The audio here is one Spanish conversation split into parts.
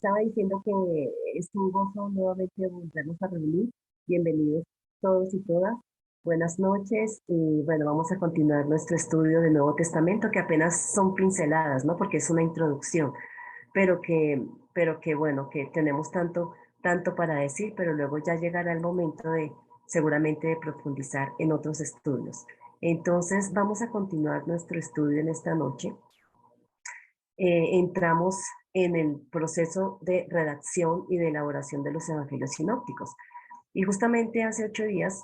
estaba diciendo que es un gozo nuevamente volvernos a reunir. Bienvenidos todos y todas. Buenas noches y bueno, vamos a continuar nuestro estudio del Nuevo Testamento, que apenas son pinceladas, ¿no? Porque es una introducción, pero que, pero que bueno, que tenemos tanto para decir, pero luego ya llegará el momento de seguramente de profundizar en otros estudios. Entonces, vamos a continuar nuestro estudio en esta noche. Entramos en el proceso de redacción y de elaboración de los evangelios sinópticos. Y justamente hace 8 días,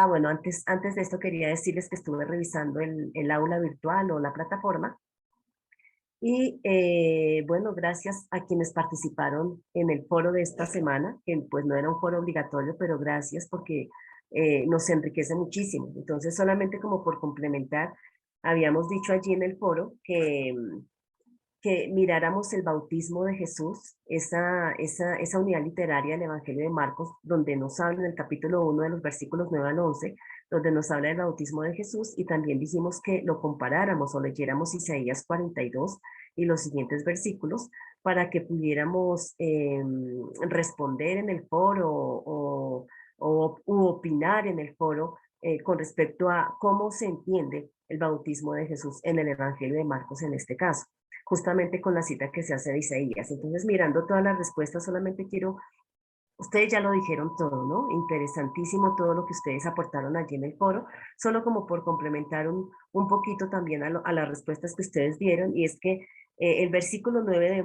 bueno, antes de esto quería decirles que estuve revisando el aula virtual o la plataforma y bueno, gracias a quienes participaron en el foro de esta semana, que pues no era un foro obligatorio, pero gracias porque nos enriquece muchísimo. Entonces, solamente como por complementar, habíamos dicho allí en el foro que miráramos el bautismo de Jesús, esa unidad literaria del Evangelio de Marcos, donde nos habla en el capítulo 1 de los versículos 9 al 11, donde nos habla del bautismo de Jesús, y también dijimos que lo comparáramos o leyéramos Isaías 42 y los siguientes versículos para que pudiéramos responder en el foro u opinar en el foro con respecto a cómo se entiende el bautismo de Jesús en el Evangelio de Marcos en este caso, justamente con la cita que se hace de Isaías. Entonces, mirando todas las respuestas, solamente quiero, ustedes ya lo dijeron todo, ¿no? Interesantísimo todo lo que ustedes aportaron allí en el foro, solo como por complementar un poquito también a las respuestas que ustedes dieron, y es que el versículo 9 de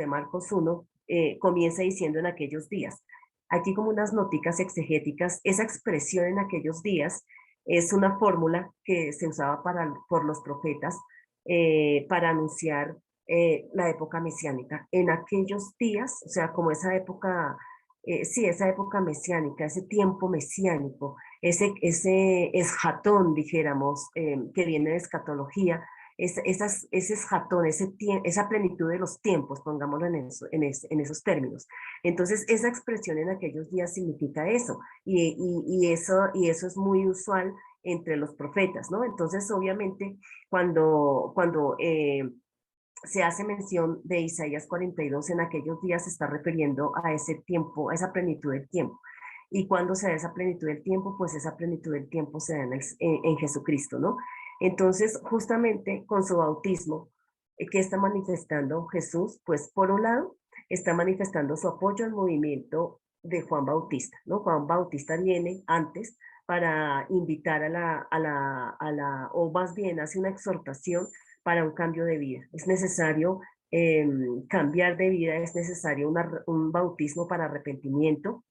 Marcos 1, comienza diciendo en aquellos días. Aquí como unas noticas exegéticas, esa expresión en aquellos días es una fórmula que se usaba por los profetas para anunciar la época mesiánica. En aquellos días, o sea, como esa época, sí, esa época mesiánica, ese tiempo mesiánico, ese esjatón, dijéramos, que viene de escatología, ese esjatón, esa plenitud de los tiempos, pongámoslo en esos términos. Entonces, esa expresión en aquellos días significa eso, y eso es muy usual entre los profetas, ¿no? Entonces, obviamente, cuando se hace mención de Isaías 42, en aquellos días se está refiriendo a ese tiempo, a esa plenitud del tiempo. Y cuando se da esa plenitud del tiempo, pues esa plenitud del tiempo se da en Jesucristo, ¿no? Entonces, justamente con su bautismo, ¿qué está manifestando Jesús? Pues por un lado, está manifestando su apoyo al movimiento de Juan Bautista, ¿no? Juan Bautista viene antes para invitar o más bien hace una exhortación para un cambio de vida. Es necesario cambiar de vida, es necesario un bautismo para arrepentimiento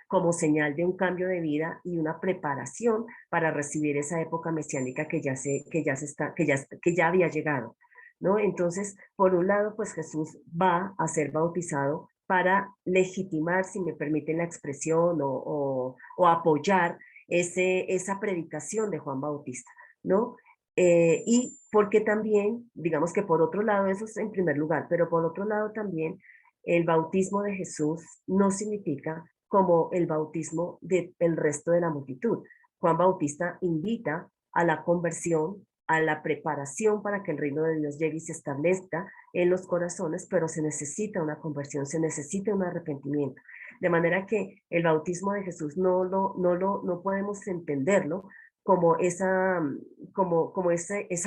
como señal de un cambio de vida y una preparación para recibir esa época mesiánica que ya había llegado, ¿no? Entonces, por un lado, pues Jesús va a ser bautizado para legitimar, si me permiten la expresión, o apoyar esa predicación de Juan Bautista, ¿no? Y porque también, digamos que por otro lado, eso es en primer lugar, pero por otro lado también, el bautismo de Jesús no significa como el bautismo del resto de la multitud. Juan Bautista invita a la conversión, a la preparación para que el reino de Dios llegue y se establezca en los corazones, pero se necesita una conversión, se necesita un arrepentimiento. De manera que el bautismo de Jesús no podemos entenderlo como esa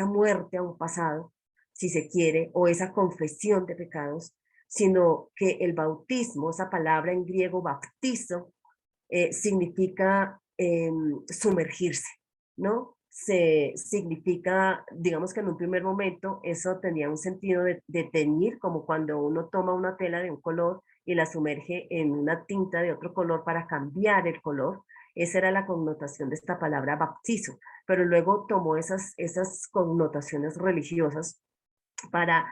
muerte a un pasado, si se quiere, o esa confesión de pecados, sino que el bautismo, esa palabra en griego baptizo, significa sumergirse, ¿no? Significa, digamos que en un primer momento eso tenía un sentido de teñir, como cuando uno toma una tela de un color y la sumerge en una tinta de otro color para cambiar el color. Esa era la connotación de esta palabra baptizo, pero luego tomó esas connotaciones religiosas para,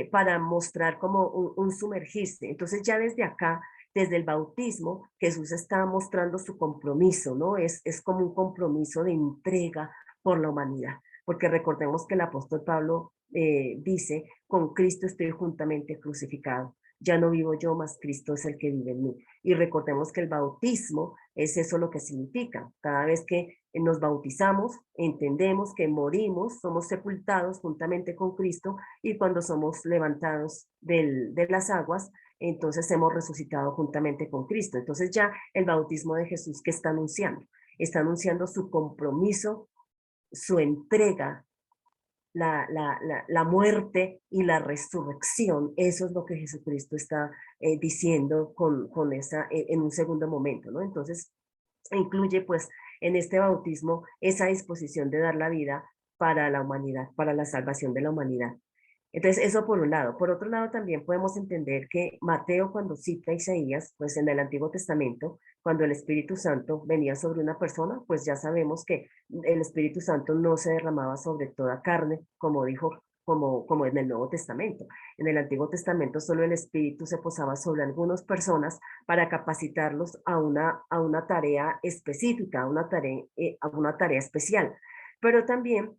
para mostrar como un sumergirse. Entonces ya desde acá, desde el bautismo, Jesús está mostrando su compromiso, ¿no? Es como un compromiso de entrega por la humanidad, porque recordemos que el apóstol Pablo dice, con Cristo estoy juntamente crucificado. Ya no vivo yo, mas Cristo es el que vive en mí. Y recordemos que el bautismo es eso lo que significa. Cada vez que nos bautizamos, entendemos que morimos, somos sepultados juntamente con Cristo y cuando somos levantados de las aguas, entonces hemos resucitado juntamente con Cristo. Entonces ya el bautismo de Jesús, ¿qué está anunciando su compromiso, su entrega, la muerte y la resurrección. Eso es lo que Jesucristo está diciendo con esa, en un segundo momento, ¿no? Entonces, incluye pues en este bautismo esa disposición de dar la vida para la humanidad, para la salvación de la humanidad. Entonces, eso por un lado. Por otro lado, también podemos entender que Mateo, cuando cita a Isaías, pues en el Antiguo Testamento, cuando el Espíritu Santo venía sobre una persona, pues ya sabemos que el Espíritu Santo no se derramaba sobre toda carne, como dijo, como en el Nuevo Testamento. En el Antiguo Testamento solo el Espíritu se posaba sobre algunas personas para capacitarlos a una tarea específica, a una tarea especial. Pero también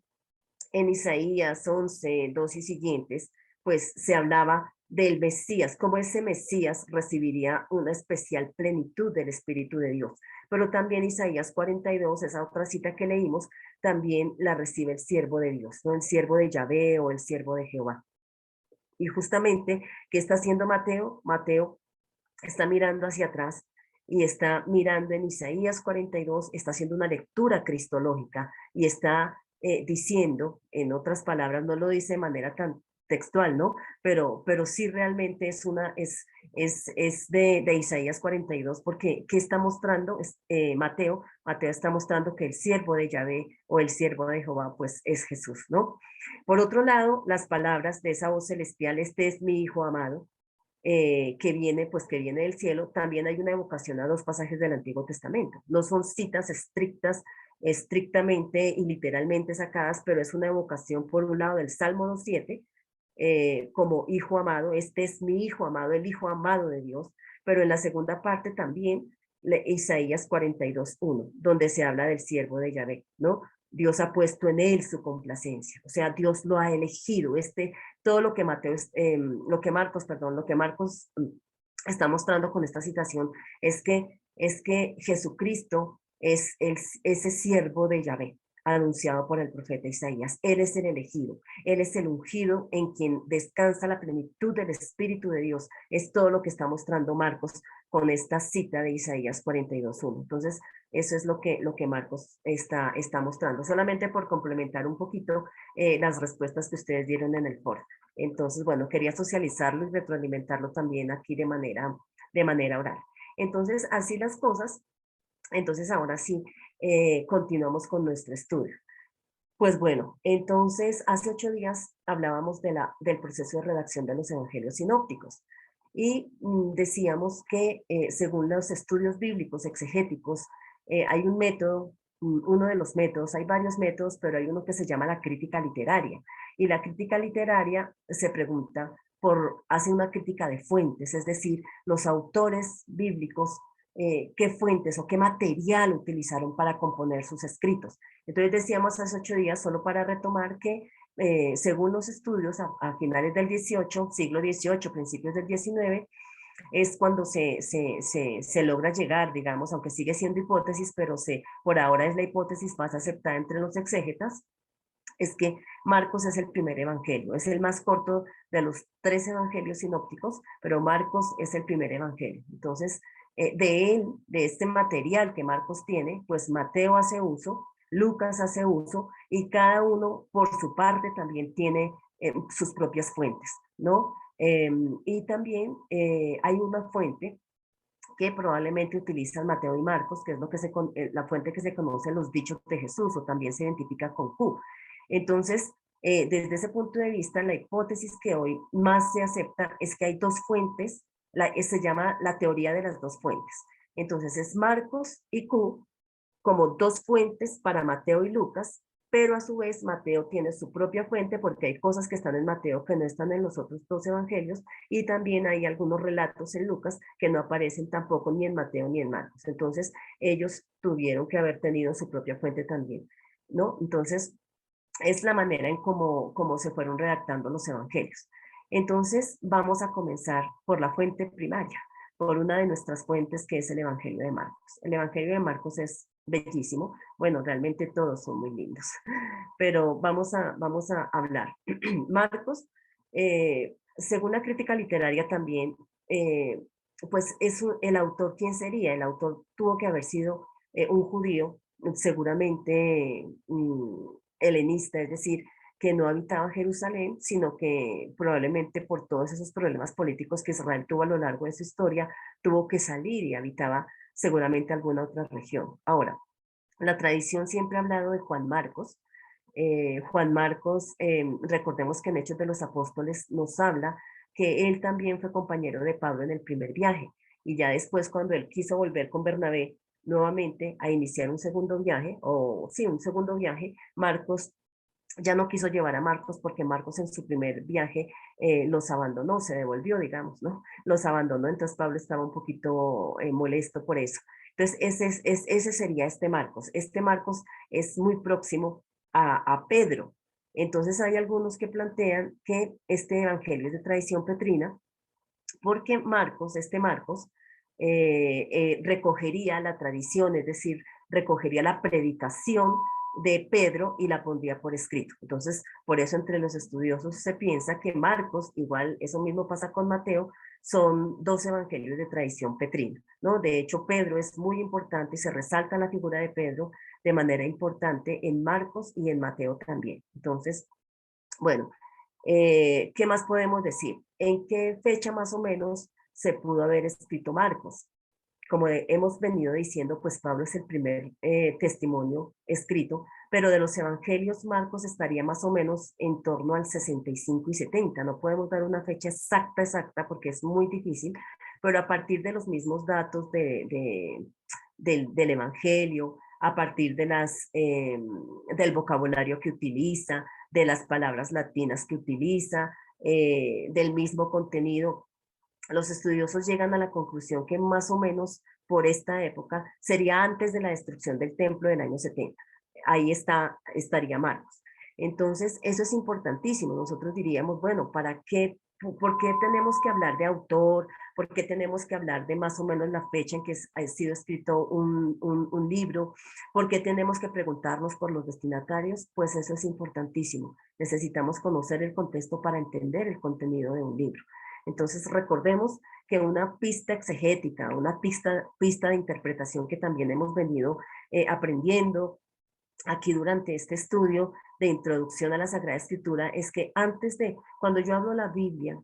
en Isaías 11, 2 y siguientes, pues se hablaba del Mesías, cómo ese Mesías recibiría una especial plenitud del Espíritu de Dios. Pero también Isaías 42, esa otra cita que leímos, también la recibe el siervo de Dios, ¿no? El siervo de Yahvé o el siervo de Jehová. Y justamente, ¿qué está haciendo Mateo? Mateo está mirando hacia atrás y está mirando en Isaías 42, está haciendo una lectura cristológica y está diciendo, en otras palabras, no lo dice de manera tan textual, ¿no? Pero sí realmente es de Isaías 42, porque ¿qué está mostrando? Mateo está mostrando que el siervo de Yahvé o el siervo de Jehová, pues es Jesús, ¿no? Por otro lado, las palabras de esa voz celestial, este es mi hijo amado, que viene del cielo, también hay una evocación a dos pasajes del Antiguo Testamento. No son citas estrictamente y literalmente sacadas, pero es una evocación por un lado del Salmo 2:7, como hijo amado, este es mi hijo amado, el hijo amado de Dios, pero en la segunda parte también Isaías 42:1, donde se habla del siervo de Yahvé, ¿no? Dios ha puesto en él su complacencia, o sea, Dios lo ha elegido. Todo lo que lo que Marcos está mostrando con esta citación es que Jesucristo es ese siervo de Yahvé anunciado por el profeta Isaías. Él es el elegido, él es el ungido en quien descansa la plenitud del Espíritu de Dios. Es todo lo que está mostrando Marcos con esta cita de Isaías 42:1. Entonces, eso es lo que Marcos está mostrando, solamente por complementar un poquito las respuestas que ustedes dieron en el foro. Entonces, bueno, quería socializarlo y retroalimentarlo también aquí de manera oral. Entonces, así las cosas. Entonces, ahora sí, continuamos con nuestro estudio. Pues bueno, entonces hace 8 días hablábamos del proceso de redacción de los evangelios sinópticos y decíamos que según los estudios bíblicos exegéticos, hay un método, uno de los métodos, hay varios métodos, pero hay uno que se llama la crítica literaria. Y la crítica literaria se pregunta hace una crítica de fuentes, es decir, los autores bíblicos, qué fuentes o qué material utilizaron para componer sus escritos. Entonces decíamos hace 8 días, solo para retomar, que según los estudios a finales del 18, siglo XVIII, principios del XIX, es cuando se logra llegar, digamos, aunque sigue siendo hipótesis, pero por ahora es la hipótesis más aceptada entre los exégetas, es que Marcos es el primer evangelio, es el más corto de los 3 evangelios sinópticos, pero Marcos es el primer evangelio. Entonces, de este material que Marcos tiene, pues Mateo hace uso, Lucas hace uso, y cada uno por su parte también tiene sus propias fuentes, ¿no? Y también hay una fuente que probablemente utilizan Mateo y Marcos, que es la fuente que se conoce en los dichos de Jesús, o también se identifica con Q. Entonces, desde ese punto de vista, la hipótesis que hoy más se acepta es que hay dos fuentes, se llama la teoría de las dos fuentes. Entonces, es Marcos y Q como dos fuentes para Mateo y Lucas, pero a su vez Mateo tiene su propia fuente porque hay cosas que están en Mateo que no están en los otros dos evangelios, y también hay algunos relatos en Lucas que no aparecen tampoco ni en Mateo ni en Marcos. Entonces, ellos tuvieron que haber tenido su propia fuente también, ¿no? Entonces, es la manera en cómo se fueron redactando los evangelios. Entonces, vamos a comenzar por la fuente primaria, por una de nuestras fuentes, que es el Evangelio de Marcos. El Evangelio de Marcos es bellísimo. Bueno, realmente todos son muy lindos, pero vamos a hablar. Marcos, según la crítica literaria también, pues el autor, ¿quién sería? El autor tuvo que haber sido un judío, seguramente helenista, es decir, que no habitaba Jerusalén, sino que probablemente por todos esos problemas políticos que Israel tuvo a lo largo de su historia, tuvo que salir y habitaba seguramente alguna otra región. Ahora, la tradición siempre ha hablado de Juan Marcos. Juan Marcos, recordemos que en Hechos de los Apóstoles nos habla que él también fue compañero de Pablo en el primer viaje y ya después cuando él quiso volver con Bernabé nuevamente a iniciar un segundo viaje, o sí, un segundo viaje, Marcos ya no quiso llevar a Marcos porque Marcos en su primer viaje los abandonó, se devolvió, digamos, ¿no? Los abandonó, entonces Pablo estaba un poquito molesto por eso. Entonces, ese sería este Marcos. Este Marcos es muy próximo a Pedro. Entonces, hay algunos que plantean que este evangelio es de tradición petrina, porque Marcos, este Marcos, recogería la tradición, es decir, recogería la predicación de Pedro y la pondría por escrito. Entonces, por eso entre los estudiosos se piensa que Marcos, igual eso mismo pasa con Mateo, son dos evangelios de tradición petrina, ¿no? De hecho, Pedro es muy importante y se resalta la figura de Pedro de manera importante en Marcos y en Mateo también. Entonces, bueno, ¿qué más podemos decir? ¿En qué fecha más o menos se pudo haber escrito Marcos? Como hemos venido diciendo, pues Pablo es el primer testimonio escrito, pero de los evangelios Marcos estaría más o menos en torno al 65 y 70. No podemos dar una fecha exacta porque es muy difícil, pero a partir de los mismos datos del evangelio, a partir del vocabulario que utiliza, de las palabras latinas que utiliza, del mismo contenido, los estudiosos llegan a la conclusión que más o menos por esta época sería antes de la destrucción del templo del año 70. Ahí estaría Marcos. Entonces, eso es importantísimo. Nosotros diríamos, bueno, ¿para qué? ¿Por qué tenemos que hablar de autor? ¿Por qué tenemos que hablar de más o menos la fecha en que ha sido escrito un libro? ¿Por qué tenemos que preguntarnos por los destinatarios? Pues eso es importantísimo. Necesitamos conocer el contexto para entender el contenido de un libro. Entonces recordemos que una pista exegética, una pista de interpretación que también hemos venido aprendiendo aquí durante este estudio de introducción a la Sagrada Escritura es que cuando yo hablo la Biblia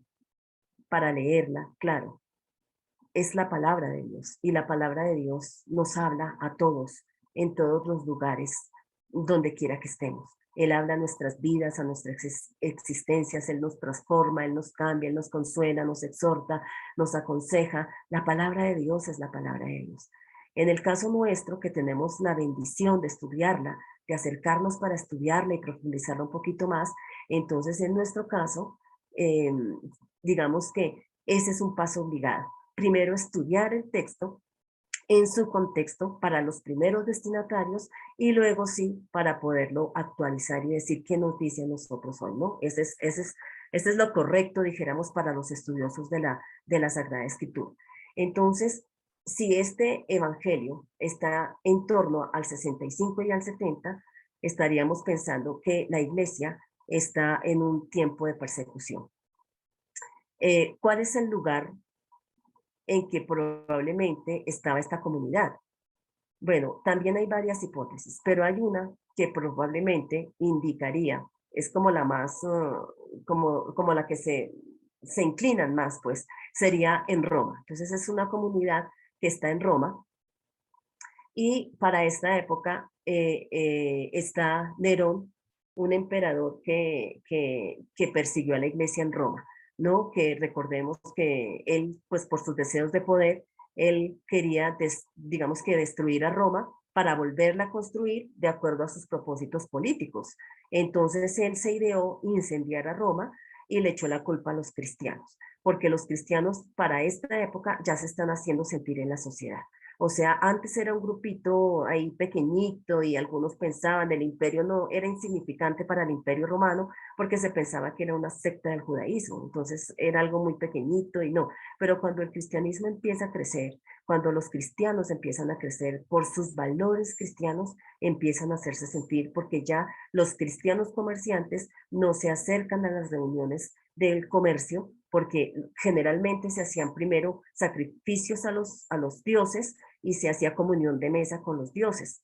para leerla, claro, es la palabra de Dios y la palabra de Dios nos habla a todos, en todos los lugares, donde quiera que estemos. Él habla a nuestras vidas, a nuestras existencias, Él nos transforma, Él nos cambia, Él nos consuela, nos exhorta, nos aconseja. La palabra de Dios es la palabra de Dios. En el caso nuestro, que tenemos la bendición de estudiarla, de acercarnos para estudiarla y profundizarla un poquito más, entonces en nuestro caso, eh, digamos que ese es un paso obligado. Primero estudiar el texto en su contexto para los primeros destinatarios y luego sí para poderlo actualizar y decir qué nos dice a nosotros hoy, ¿no? Ese es lo correcto, dijéramos, para los estudiosos de la Sagrada Escritura. Entonces, si este evangelio está en torno al 65 y al 70, estaríamos pensando que la iglesia está en un tiempo de persecución. ¿Cuál es el lugar en que probablemente estaba esta comunidad? Bueno, también hay varias hipótesis, pero hay una que probablemente indicaría, es como la más, como la que se inclinan más, pues, sería en Roma. Entonces es una comunidad que está en Roma y para esta época está Nerón, un emperador que persiguió a la iglesia en Roma, ¿no? Que recordemos que él, pues por sus deseos de poder, él quería, digamos que destruir a Roma para volverla a construir de acuerdo a sus propósitos políticos. Entonces él se ideó incendiar a Roma y le echó la culpa a los cristianos, porque los cristianos para esta época ya se están haciendo sentir en la sociedad. O sea, antes era un grupito ahí pequeñito y algunos pensaban el imperio no era insignificante para el imperio romano porque se pensaba que era una secta del judaísmo, entonces era algo muy pequeñito y no, pero cuando el cristianismo empieza a crecer, cuando los cristianos empiezan a crecer por sus valores cristianos, empiezan a hacerse sentir porque ya los cristianos comerciantes no se acercan a las reuniones del comercio porque generalmente se hacían primero sacrificios a los dioses y se hacía comunión de mesa con los dioses,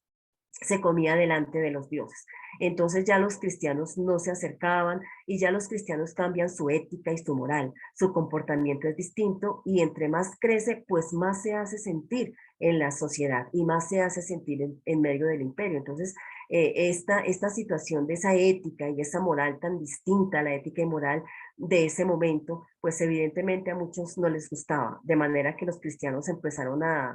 se comía delante de los dioses. Entonces ya los cristianos no se acercaban y ya los cristianos cambian su ética y su moral, su comportamiento es distinto y entre más crece, pues más se hace sentir en la sociedad y más se hace sentir en medio del imperio. Entonces, esta situación de esa ética y esa moral tan distinta, la ética y moral de ese momento, pues evidentemente a muchos no les gustaba, de manera que los cristianos empezaron a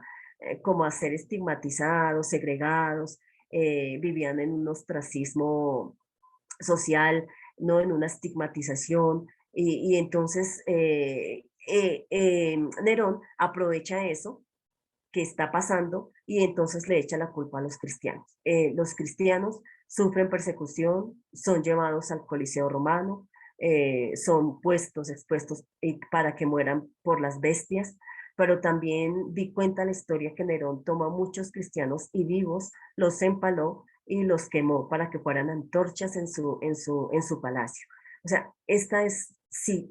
como a ser estigmatizados, segregados, vivían en un ostracismo social, no en una estigmatización, y entonces Nerón aprovecha eso que está pasando y entonces le echa la culpa a los cristianos. Los cristianos sufren persecución, son llevados al Coliseo romano, son puestos, expuestos para que mueran por las bestias, pero también di cuenta la historia que Nerón tomó a muchos cristianos y vivos, los empaló y los quemó para que fueran antorchas en su palacio. O sea, esta es, si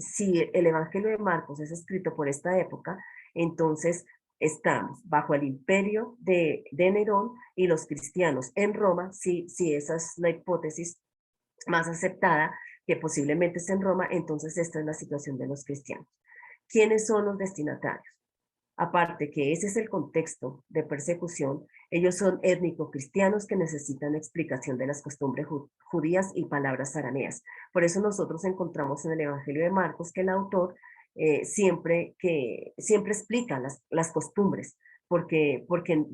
el Evangelio de Marcos es escrito por esta época, entonces estamos bajo el imperio de Nerón y los cristianos en Roma, si esa es la hipótesis más aceptada, que posiblemente es en Roma, entonces esta es la situación de los cristianos. ¿Quiénes son los destinatarios? Aparte que ese es el contexto de persecución, ellos son étnico-cristianos que necesitan explicación de las costumbres judías y palabras arameas. Por eso nosotros encontramos en el Evangelio de Marcos que el autor siempre explica las costumbres, porque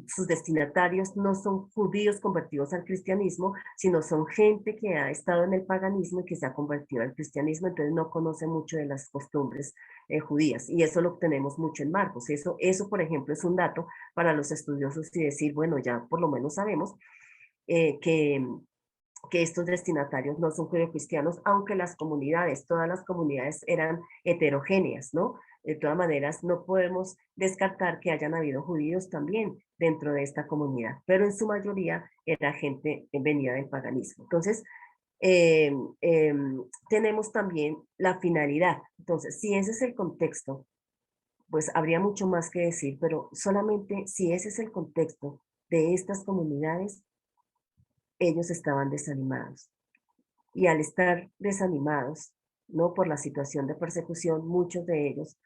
sus destinatarios no son judíos convertidos al cristianismo, sino son gente que ha estado en el paganismo y que se ha convertido al cristianismo, entonces no conoce mucho de las costumbres judías. Y eso lo obtenemos mucho en Marcos. Eso, por ejemplo, es un dato para los estudiosos y decir, bueno, ya por lo menos sabemos eh, que, que estos destinatarios no son judeocristianos, aunque las comunidades, todas las comunidades eran heterogéneas, ¿no? De todas maneras, no podemos descartar que hayan habido judíos también dentro de esta comunidad, pero en su mayoría era gente venida del paganismo. Entonces, eh, eh, tenemos también la finalidad. Entonces, si ese es el contexto, pues habría mucho más que decir, pero solamente si ese es el contexto de estas comunidades, ellos estaban desanimados. Y al estar desanimados, ¿no? Por la situación de persecución, muchos de ellos,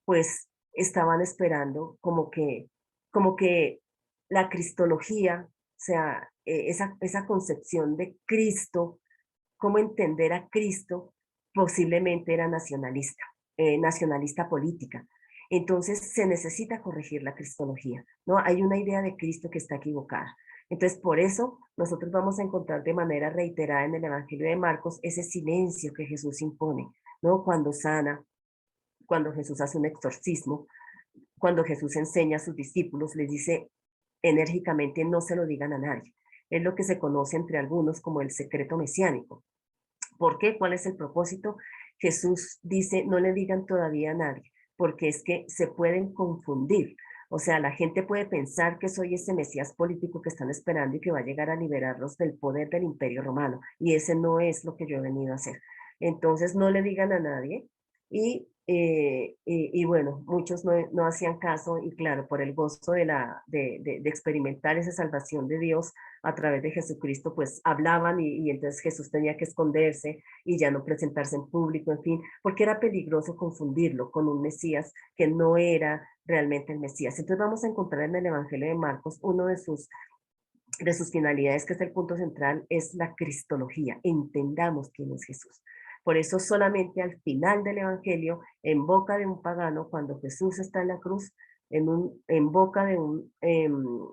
pues estaban esperando como que la cristología, o sea, esa concepción de Cristo, cómo entender a Cristo, posiblemente era nacionalista, nacionalista política. Entonces se necesita corregir la cristología, ¿no? Hay una idea de Cristo que está equivocada. Entonces, por eso nosotros vamos a encontrar de manera reiterada en el Evangelio de Marcos ese silencio que Jesús impone, ¿no? Cuando sana, cuando Jesús hace un exorcismo, cuando Jesús enseña a sus discípulos, les dice enérgicamente, no se lo digan a nadie. Es lo que se conoce entre algunos como el secreto mesiánico. ¿Por qué? ¿Cuál es el propósito? Jesús dice, no le digan todavía a nadie, porque es que se pueden confundir. O sea, la gente puede pensar que soy ese Mesías político que están esperando y que va a llegar a liberarlos del poder del imperio romano. Y ese no es lo que yo he venido a hacer. Entonces, no le digan a nadie. Y bueno, muchos no hacían caso y claro, por el gozo de experimentar esa salvación de Dios a través de Jesucristo, pues hablaban y entonces Jesús tenía que esconderse y ya no presentarse en público, en fin, porque era peligroso confundirlo con un Mesías que no era realmente el Mesías. Entonces vamos a encontrar en el Evangelio de Marcos uno de sus finalidades, que es el punto central, es la cristología. Entendamos quién es Jesús. Por eso solamente al final del Evangelio, en boca de un pagano, cuando Jesús está en la cruz, en boca de un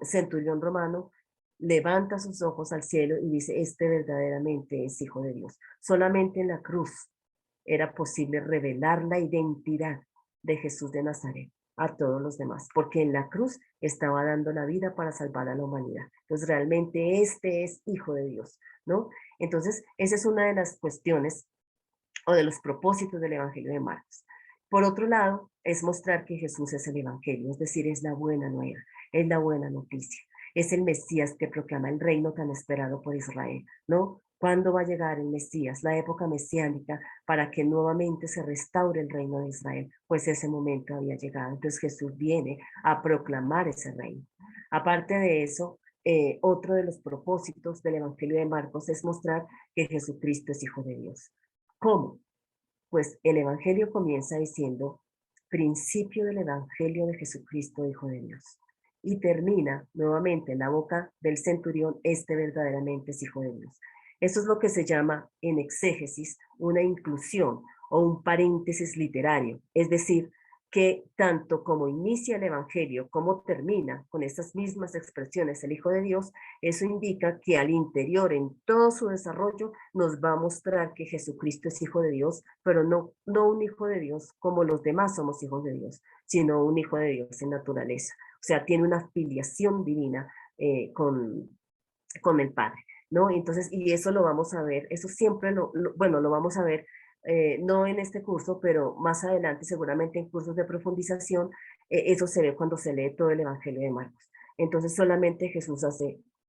centurión romano, levanta sus ojos al cielo y dice, este verdaderamente es Hijo de Dios. Solamente en la cruz era posible revelar la identidad de Jesús de Nazaret. a todos los demás, porque en la cruz estaba dando la vida para salvar a la humanidad. Entonces, realmente este es hijo de Dios, ¿no? Entonces, esa es una de las cuestiones o de los propósitos del Evangelio de Marcos. Por otro lado, es mostrar que Jesús es el Evangelio, es decir, es la buena nueva, es la buena noticia, es el Mesías que proclama el reino tan esperado por Israel, ¿no? ¿Cuándo va a llegar el Mesías, la época mesiánica, para que nuevamente se restaure el reino de Israel? Pues ese momento había llegado. Entonces Jesús viene a proclamar ese reino. Aparte de eso, otro de los propósitos del Evangelio de Marcos es mostrar que Jesucristo es Hijo de Dios. ¿Cómo? Pues el Evangelio comienza diciendo, principio del Evangelio de Jesucristo, Hijo de Dios. Y termina nuevamente en la boca del centurión, este verdaderamente es Hijo de Dios. Eso es lo que se llama en exégesis una inclusión o un paréntesis literario, es decir, que tanto como inicia el Evangelio como termina con esas mismas expresiones el Hijo de Dios, eso indica que al interior, en todo su desarrollo, nos va a mostrar que Jesucristo es Hijo de Dios, pero no un Hijo de Dios como los demás somos hijos de Dios, sino un Hijo de Dios en naturaleza. O sea, tiene una filiación divina con el Padre, ¿no? Entonces, y eso lo vamos a ver, eso siempre bueno, lo vamos a ver, no en este curso, pero más adelante, seguramente en cursos de profundización, eso se ve cuando se lee todo el Evangelio de Marcos. Entonces, solamente Jesús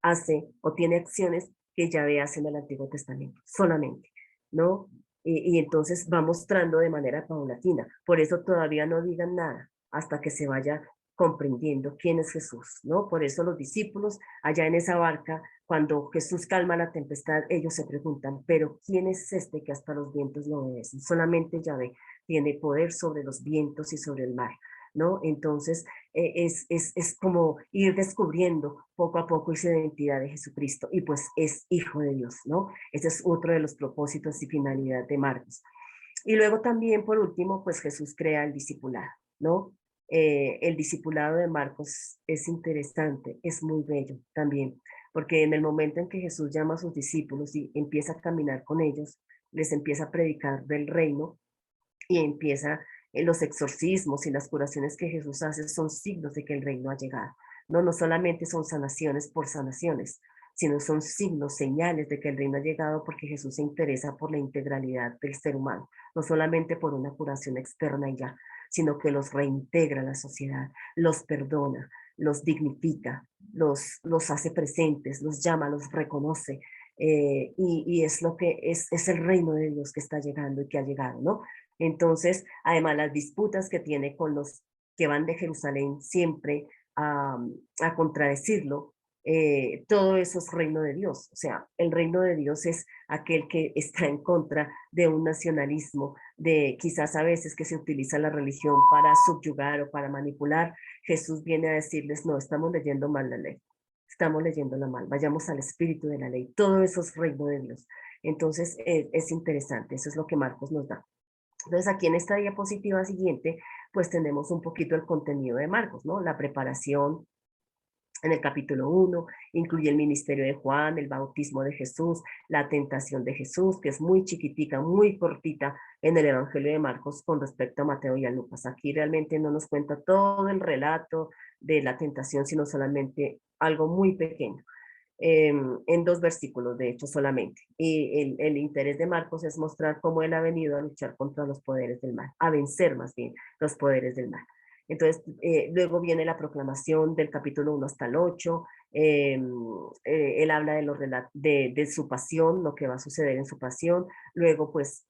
hace o tiene acciones que Yahvé hace en el Antiguo Testamento, solamente, ¿no? Y entonces va mostrando de manera paulatina. Por eso todavía no digan nada hasta que se vaya comprendiendo quién es Jesús, ¿no? Por eso los discípulos allá en esa barca, cuando Jesús calma la tempestad, ellos se preguntan, pero ¿quién es este que hasta los vientos lo obedecen? Solamente Yahvé tiene poder sobre los vientos y sobre el mar, ¿no? Entonces, es como ir descubriendo poco a poco esa identidad de Jesucristo y pues es hijo de Dios, ¿no? Ese es otro de los propósitos y finalidad de Marcos. Y luego también, por último, pues Jesús crea el discipulado, ¿no? El discipulado de Marcos es interesante, es muy bello también, porque en el momento en que Jesús llama a sus discípulos y empieza a caminar con ellos, les empieza a predicar del reino y empieza los exorcismos y las curaciones que Jesús hace son signos de que el reino ha llegado. No, no solamente son sanaciones por sanaciones, sino son signos, señales de que el reino ha llegado porque Jesús se interesa por la integralidad del ser humano, no solamente por una curación externa y ya, sino que los reintegra a la sociedad, los perdona, los dignifica, los hace presentes, los llama, los reconoce, y es lo que es el reino de Dios que está llegando y que ha llegado, ¿no? Entonces, además, las disputas que tiene con los que van de Jerusalén siempre a contradecirlo, todo eso es reino de Dios. O sea, el reino de Dios es aquel que está en contra de un nacionalismo, de quizás a veces que se utiliza la religión para subyugar o para manipular. Jesús viene a decirles, no, estamos leyendo mal la ley. Estamos leyéndola mal, vayamos al espíritu de la ley. Todo eso es reino de Dios. Entonces, es interesante, eso es lo que Marcos nos da. Entonces, aquí en esta diapositiva siguiente, pues tenemos un poquito el contenido de Marcos, ¿no? La preparación en el capítulo 1, incluye el ministerio de Juan, el bautismo de Jesús, la tentación de Jesús, que es muy chiquitica, muy cortita en el Evangelio de Marcos con respecto a Mateo y a Lucas. Aquí realmente no nos cuenta todo el relato de la tentación, sino solamente algo muy pequeño en 2 versículos, de hecho, solamente. Y el interés de Marcos es mostrar cómo él ha venido a luchar contra los poderes del mal, a vencer más bien los poderes del mal. Entonces, luego viene la proclamación del capítulo 1 hasta el 8. Él habla de su pasión, lo que va a suceder en su pasión. Luego, pues,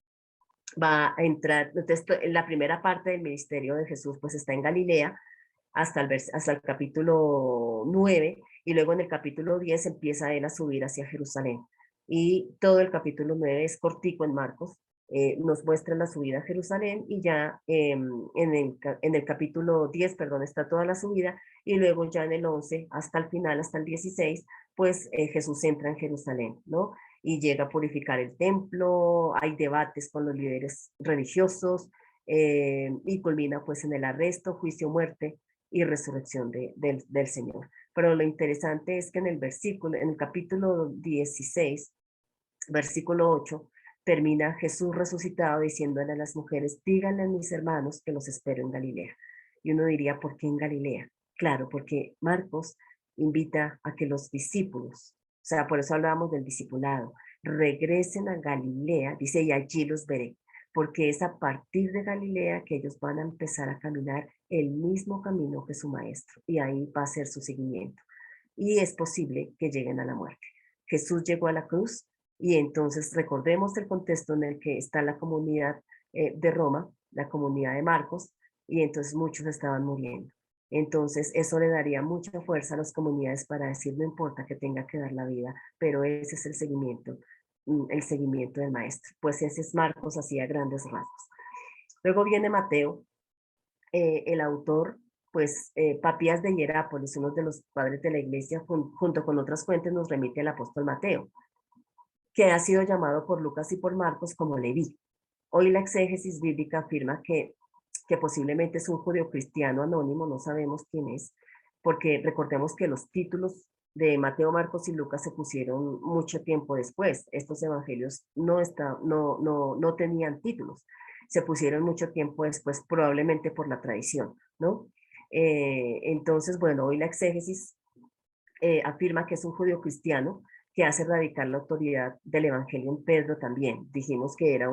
va a entrar, entonces, la primera parte del ministerio de Jesús, pues, está en Galilea, hasta el capítulo 9, y luego en el capítulo 10 empieza él a subir hacia Jerusalén. Y todo el capítulo 9 es cortico en Marcos, nos muestra la subida a Jerusalén y ya en el capítulo 10, perdón, está toda la subida y luego ya en el 11 hasta el final, hasta el 16, pues Jesús entra en Jerusalén, ¿no? Y llega a purificar el templo, hay debates con los líderes religiosos y culmina pues en el arresto, juicio, muerte y resurrección del Señor. Pero lo interesante es que en el capítulo 16, versículo 8, termina Jesús resucitado diciéndole a las mujeres, díganle a mis hermanos que los espero en Galilea. Y uno diría, ¿por qué en Galilea? Claro, porque Marcos invita a que los discípulos, o sea, por eso hablábamos del discipulado, regresen a Galilea, dice, y allí los veré, porque es a partir de Galilea que ellos van a empezar a caminar el mismo camino que su maestro, y ahí va a ser su seguimiento. Y es posible que lleguen a la muerte. Jesús llegó a la cruz y entonces recordemos el contexto en el que está la comunidad de Roma, la comunidad de Marcos, y entonces muchos estaban muriendo. Entonces eso le daría mucha fuerza a las comunidades para decir, no importa que tenga que dar la vida, pero ese es el seguimiento del maestro. Pues ese es Marcos así a grandes rasgos. Luego viene Mateo, el autor, pues Papías de Hierápolis, uno de los padres de la iglesia, junto con otras fuentes nos remite al apóstol Mateo, que ha sido llamado por Lucas y por Marcos como Leví. Hoy la exégesis bíblica afirma que posiblemente es un judío cristiano anónimo, no sabemos quién es, porque recordemos que los títulos de Mateo, Marcos y Lucas se pusieron mucho tiempo después. Estos evangelios no tenían títulos, se pusieron mucho tiempo después, probablemente por la tradición, ¿no? Entonces, bueno, hoy la exégesis afirma que es un judío cristiano que hace radicar la autoridad del evangelio en Pedro también. Dijimos que era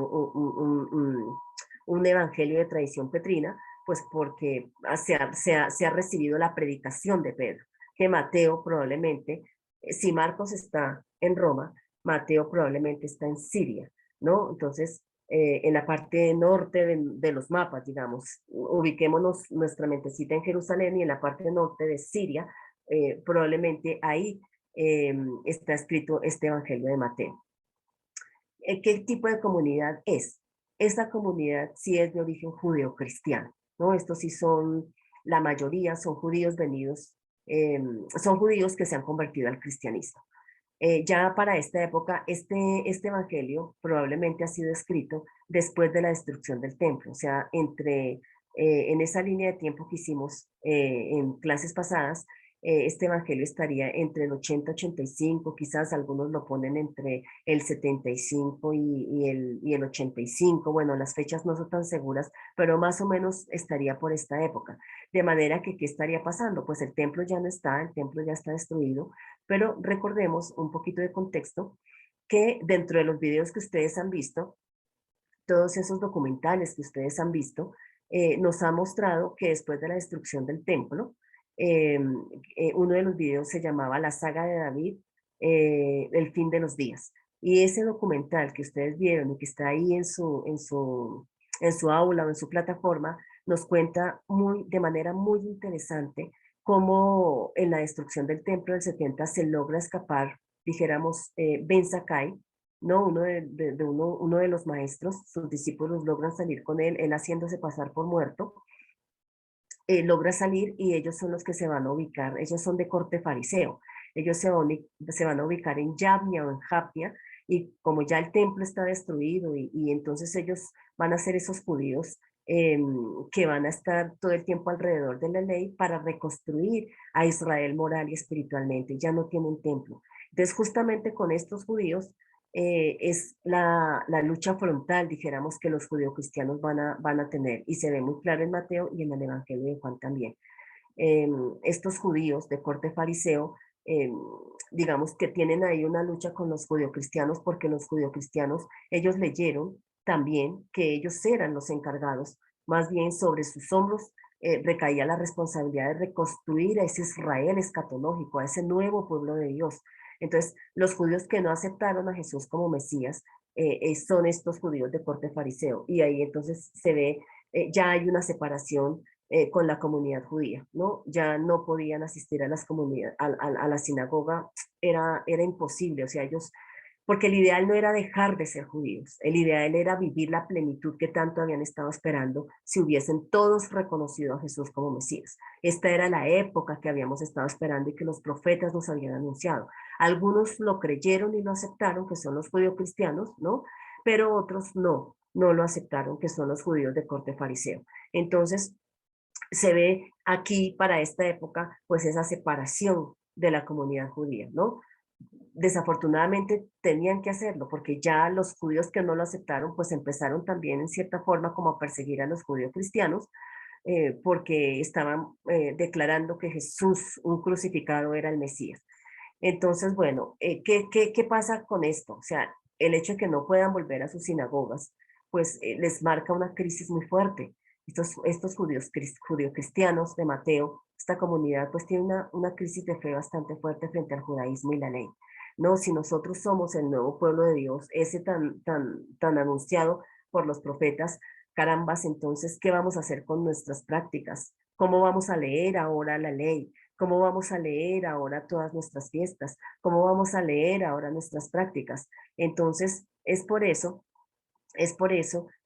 un evangelio de tradición petrina, pues porque se ha recibido la predicación de Pedro, que Mateo probablemente, si Marcos está en Roma, Mateo probablemente está en Siria, ¿no? Entonces, en la parte norte de los mapas, digamos, ubiquémonos nuestra mentecita en Jerusalén y en la parte norte de Siria, probablemente ahí está escrito este Evangelio de Mateo. ¿Qué tipo de comunidad es? Esta comunidad sí es de origen judeo-cristiano, ¿no? Estos sí son, la mayoría son judíos venidos, son judíos que se han convertido al cristianismo. Ya para esta época, este evangelio probablemente ha sido escrito después de la destrucción del templo, o sea, en esa línea de tiempo que hicimos en clases pasadas, este evangelio estaría entre el 80-85, quizás algunos lo ponen entre el 75 y el 85, bueno, las fechas no son tan seguras, pero más o menos estaría por esta época. De manera que, ¿qué estaría pasando? Pues el templo ya no está, el templo ya está destruido, pero recordemos un poquito de contexto que dentro de los videos que ustedes han visto, todos esos documentales que ustedes han visto, nos ha mostrado que después de la destrucción del templo, eh, uno de los videos se llamaba La saga de David, El fin de los días. Y ese documental que ustedes vieron y que está ahí en su aula o en su plataforma, nos cuenta de manera muy interesante cómo en la destrucción del templo del 70 se logra escapar, dijéramos, Ben Sakai, ¿no? Uno de los maestros, sus discípulos logran salir con él haciéndose pasar por muerto, logra salir y ellos son los que se van a ubicar, ellos son de corte fariseo, ellos se van a ubicar en Yabnia o en Japnia, y como ya el templo está destruido y entonces ellos van a ser esos judíos que van a estar todo el tiempo alrededor de la ley para reconstruir a Israel moral y espiritualmente, ya no tienen templo. Entonces justamente con estos judíos es la lucha frontal, dijéramos, que los judeocristianos van a tener, y se ve muy claro en Mateo y en el Evangelio de Juan también. Estos judíos de corte fariseo, eh, digamos que tienen ahí una lucha con los judeocristianos, porque los judeocristianos, ellos leyeron también que ellos eran los encargados, más bien sobre sus hombros recaía la responsabilidad de reconstruir a ese Israel escatológico, a ese nuevo pueblo de Dios. Entonces, los judíos que no aceptaron a Jesús como Mesías son estos judíos de corte fariseo. Y ahí entonces se ve, ya hay una separación con la comunidad judía, ¿no? Ya no podían asistir a a la sinagoga, era imposible, o sea, ellos, porque el ideal no era dejar de ser judíos, el ideal era vivir la plenitud que tanto habían estado esperando si hubiesen todos reconocido a Jesús como Mesías. Esta era la época que habíamos estado esperando y que los profetas nos habían anunciado. Algunos lo creyeron y lo aceptaron, que son los judíos cristianos, ¿no? Pero otros no lo aceptaron, que son los judíos de corte fariseo. Entonces, se ve aquí para esta época, pues esa separación de la comunidad judía, ¿no? Desafortunadamente tenían que hacerlo porque ya los judíos que no lo aceptaron, pues empezaron también en cierta forma como a perseguir a los judíos cristianos, porque estaban declarando que Jesús, un crucificado, era el Mesías. Entonces, bueno, ¿qué pasa con esto? O sea, el hecho de que no puedan volver a sus sinagogas, pues les marca una crisis muy fuerte. Estos judíos, cristianos de Mateo, esta comunidad, pues tiene una crisis de fe bastante fuerte frente al judaísmo y la ley. No, si nosotros somos el nuevo pueblo de Dios, ese tan anunciado por los profetas, carambas, entonces, ¿qué vamos a hacer con nuestras prácticas? ¿Cómo vamos a leer ahora la ley? ¿Cómo vamos a leer ahora todas nuestras fiestas? ¿Cómo vamos a leer ahora nuestras prácticas? Entonces, es por eso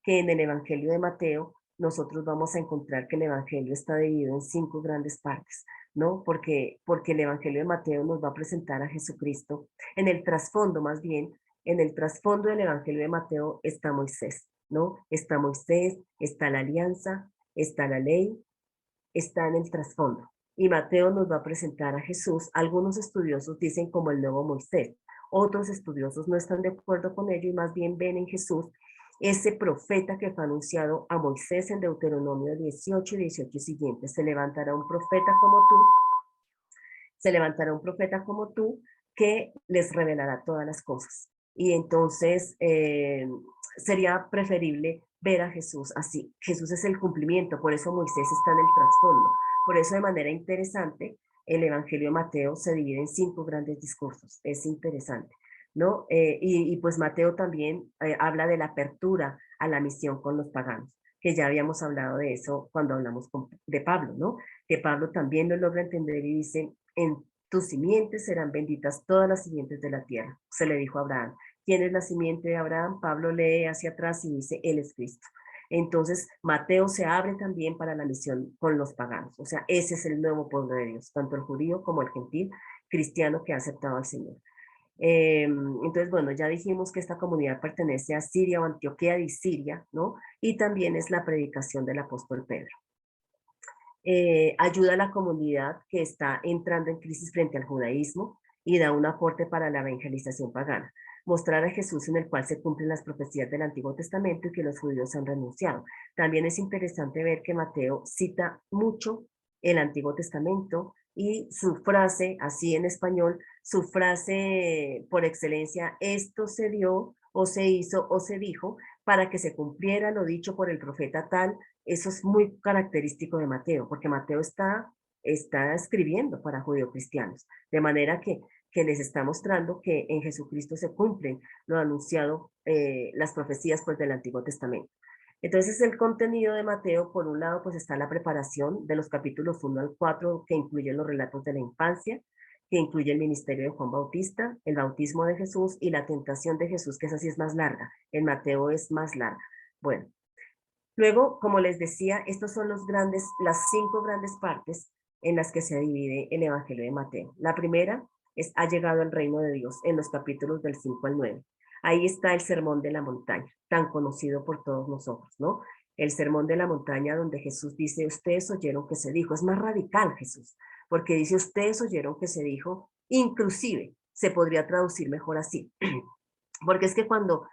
que en el Evangelio de Mateo nosotros vamos a encontrar que el Evangelio está dividido en 5 grandes partes, ¿no? Porque el Evangelio de Mateo nos va a presentar a Jesucristo. En el trasfondo, más bien, en el trasfondo del Evangelio de Mateo está Moisés, ¿no? Está Moisés, está la alianza, está la ley, está en el trasfondo. Y Mateo nos va a presentar a Jesús. Algunos estudiosos dicen como el nuevo Moisés. Otros estudiosos no están de acuerdo con ello y más bien ven en Jesús ese profeta que fue anunciado a Moisés en Deuteronomio 18 y 18 siguientes. Se levantará un profeta como tú que les revelará todas las cosas. Y entonces sería preferible ver a Jesús así. Jesús es el cumplimiento, por eso Moisés está en el trasfondo. Por eso de manera interesante, el Evangelio de Mateo se divide en 5 grandes discursos. Es interesante, ¿no? Pues Mateo también habla de la apertura a la misión con los paganos, que ya habíamos hablado de eso cuando hablamos de Pablo, ¿no? Que Pablo también lo logra entender y dice, en tus simientes serán benditas todas las simientes de la tierra. Se le dijo a Abraham. ¿Quién es la simiente de Abraham? Pablo lee hacia atrás y dice, Él es Cristo. Entonces, Mateo se abre también para la misión con los paganos. O sea, ese es el nuevo pueblo de Dios, tanto el judío como el gentil cristiano que ha aceptado al Señor. Entonces, bueno, ya dijimos que esta comunidad pertenece a Siria o Antioquía de Siria, ¿no? Y también es la predicación del apóstol Pedro. Ayuda a la comunidad que está entrando en crisis frente al judaísmo y da un aporte para la evangelización pagana. Mostrar a Jesús en el cual se cumplen las profecías del Antiguo Testamento y que los judíos han renunciado. También es interesante ver que Mateo cita mucho el Antiguo Testamento y su frase, así en español, su frase por excelencia, esto se dio o se hizo o se dijo para que se cumpliera lo dicho por el profeta tal. Eso es muy característico de Mateo, porque Mateo está escribiendo para judeocristianos, de manera que les está mostrando que en Jesucristo se cumplen lo anunciado, las profecías pues, del Antiguo Testamento. Entonces el contenido de Mateo, por un lado, pues está la preparación de los capítulos 1 al 4, que incluyen los relatos de la infancia, que incluye el ministerio de Juan Bautista, el bautismo de Jesús y la tentación de Jesús, que esa sí es más larga. En Mateo es más larga. Bueno, luego, como les decía, estos son las 5 grandes partes en las que se divide el Evangelio de Mateo. La primera es ha llegado el reino de Dios en los capítulos del 5 al 9. Ahí está el sermón de la montaña, tan conocido por todos nosotros, ¿no? El sermón de la montaña donde Jesús dice, ustedes oyeron que se dijo, es más radical Jesús, porque dice, ustedes oyeron que se dijo, inclusive se podría traducir mejor así, porque es que cuando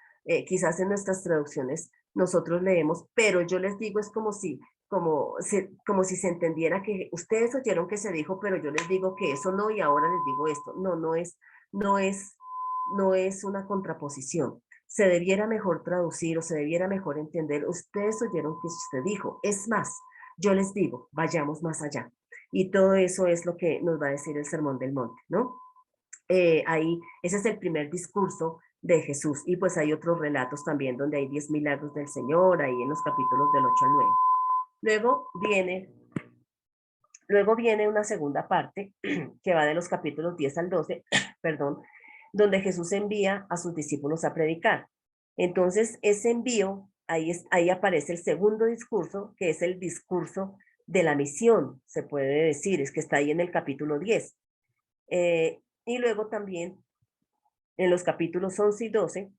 quizás en nuestras traducciones nosotros leemos, pero yo les digo es como si se entendiera que ustedes oyeron que se dijo, pero yo les digo que eso no y ahora les digo esto. No, no es, no es una contraposición. Se debiera mejor traducir o se debiera mejor entender, ustedes oyeron que se dijo. Es más, yo les digo, vayamos más allá. Y todo eso es lo que nos va a decir el Sermón del Monte, ¿no? Ahí, ese es el primer discurso de Jesús. Y pues hay otros relatos también donde hay 10 milagros del Señor, ahí en los capítulos del 8 al 9. Luego viene, luego viene una segunda parte que va de los capítulos 10 al 12, perdón, donde Jesús envía a sus discípulos a predicar. Entonces, ese envío, ahí aparece el segundo discurso, que es el discurso de la misión, se puede decir, es que está ahí en el capítulo 10. Y luego también en los capítulos 11 y 12,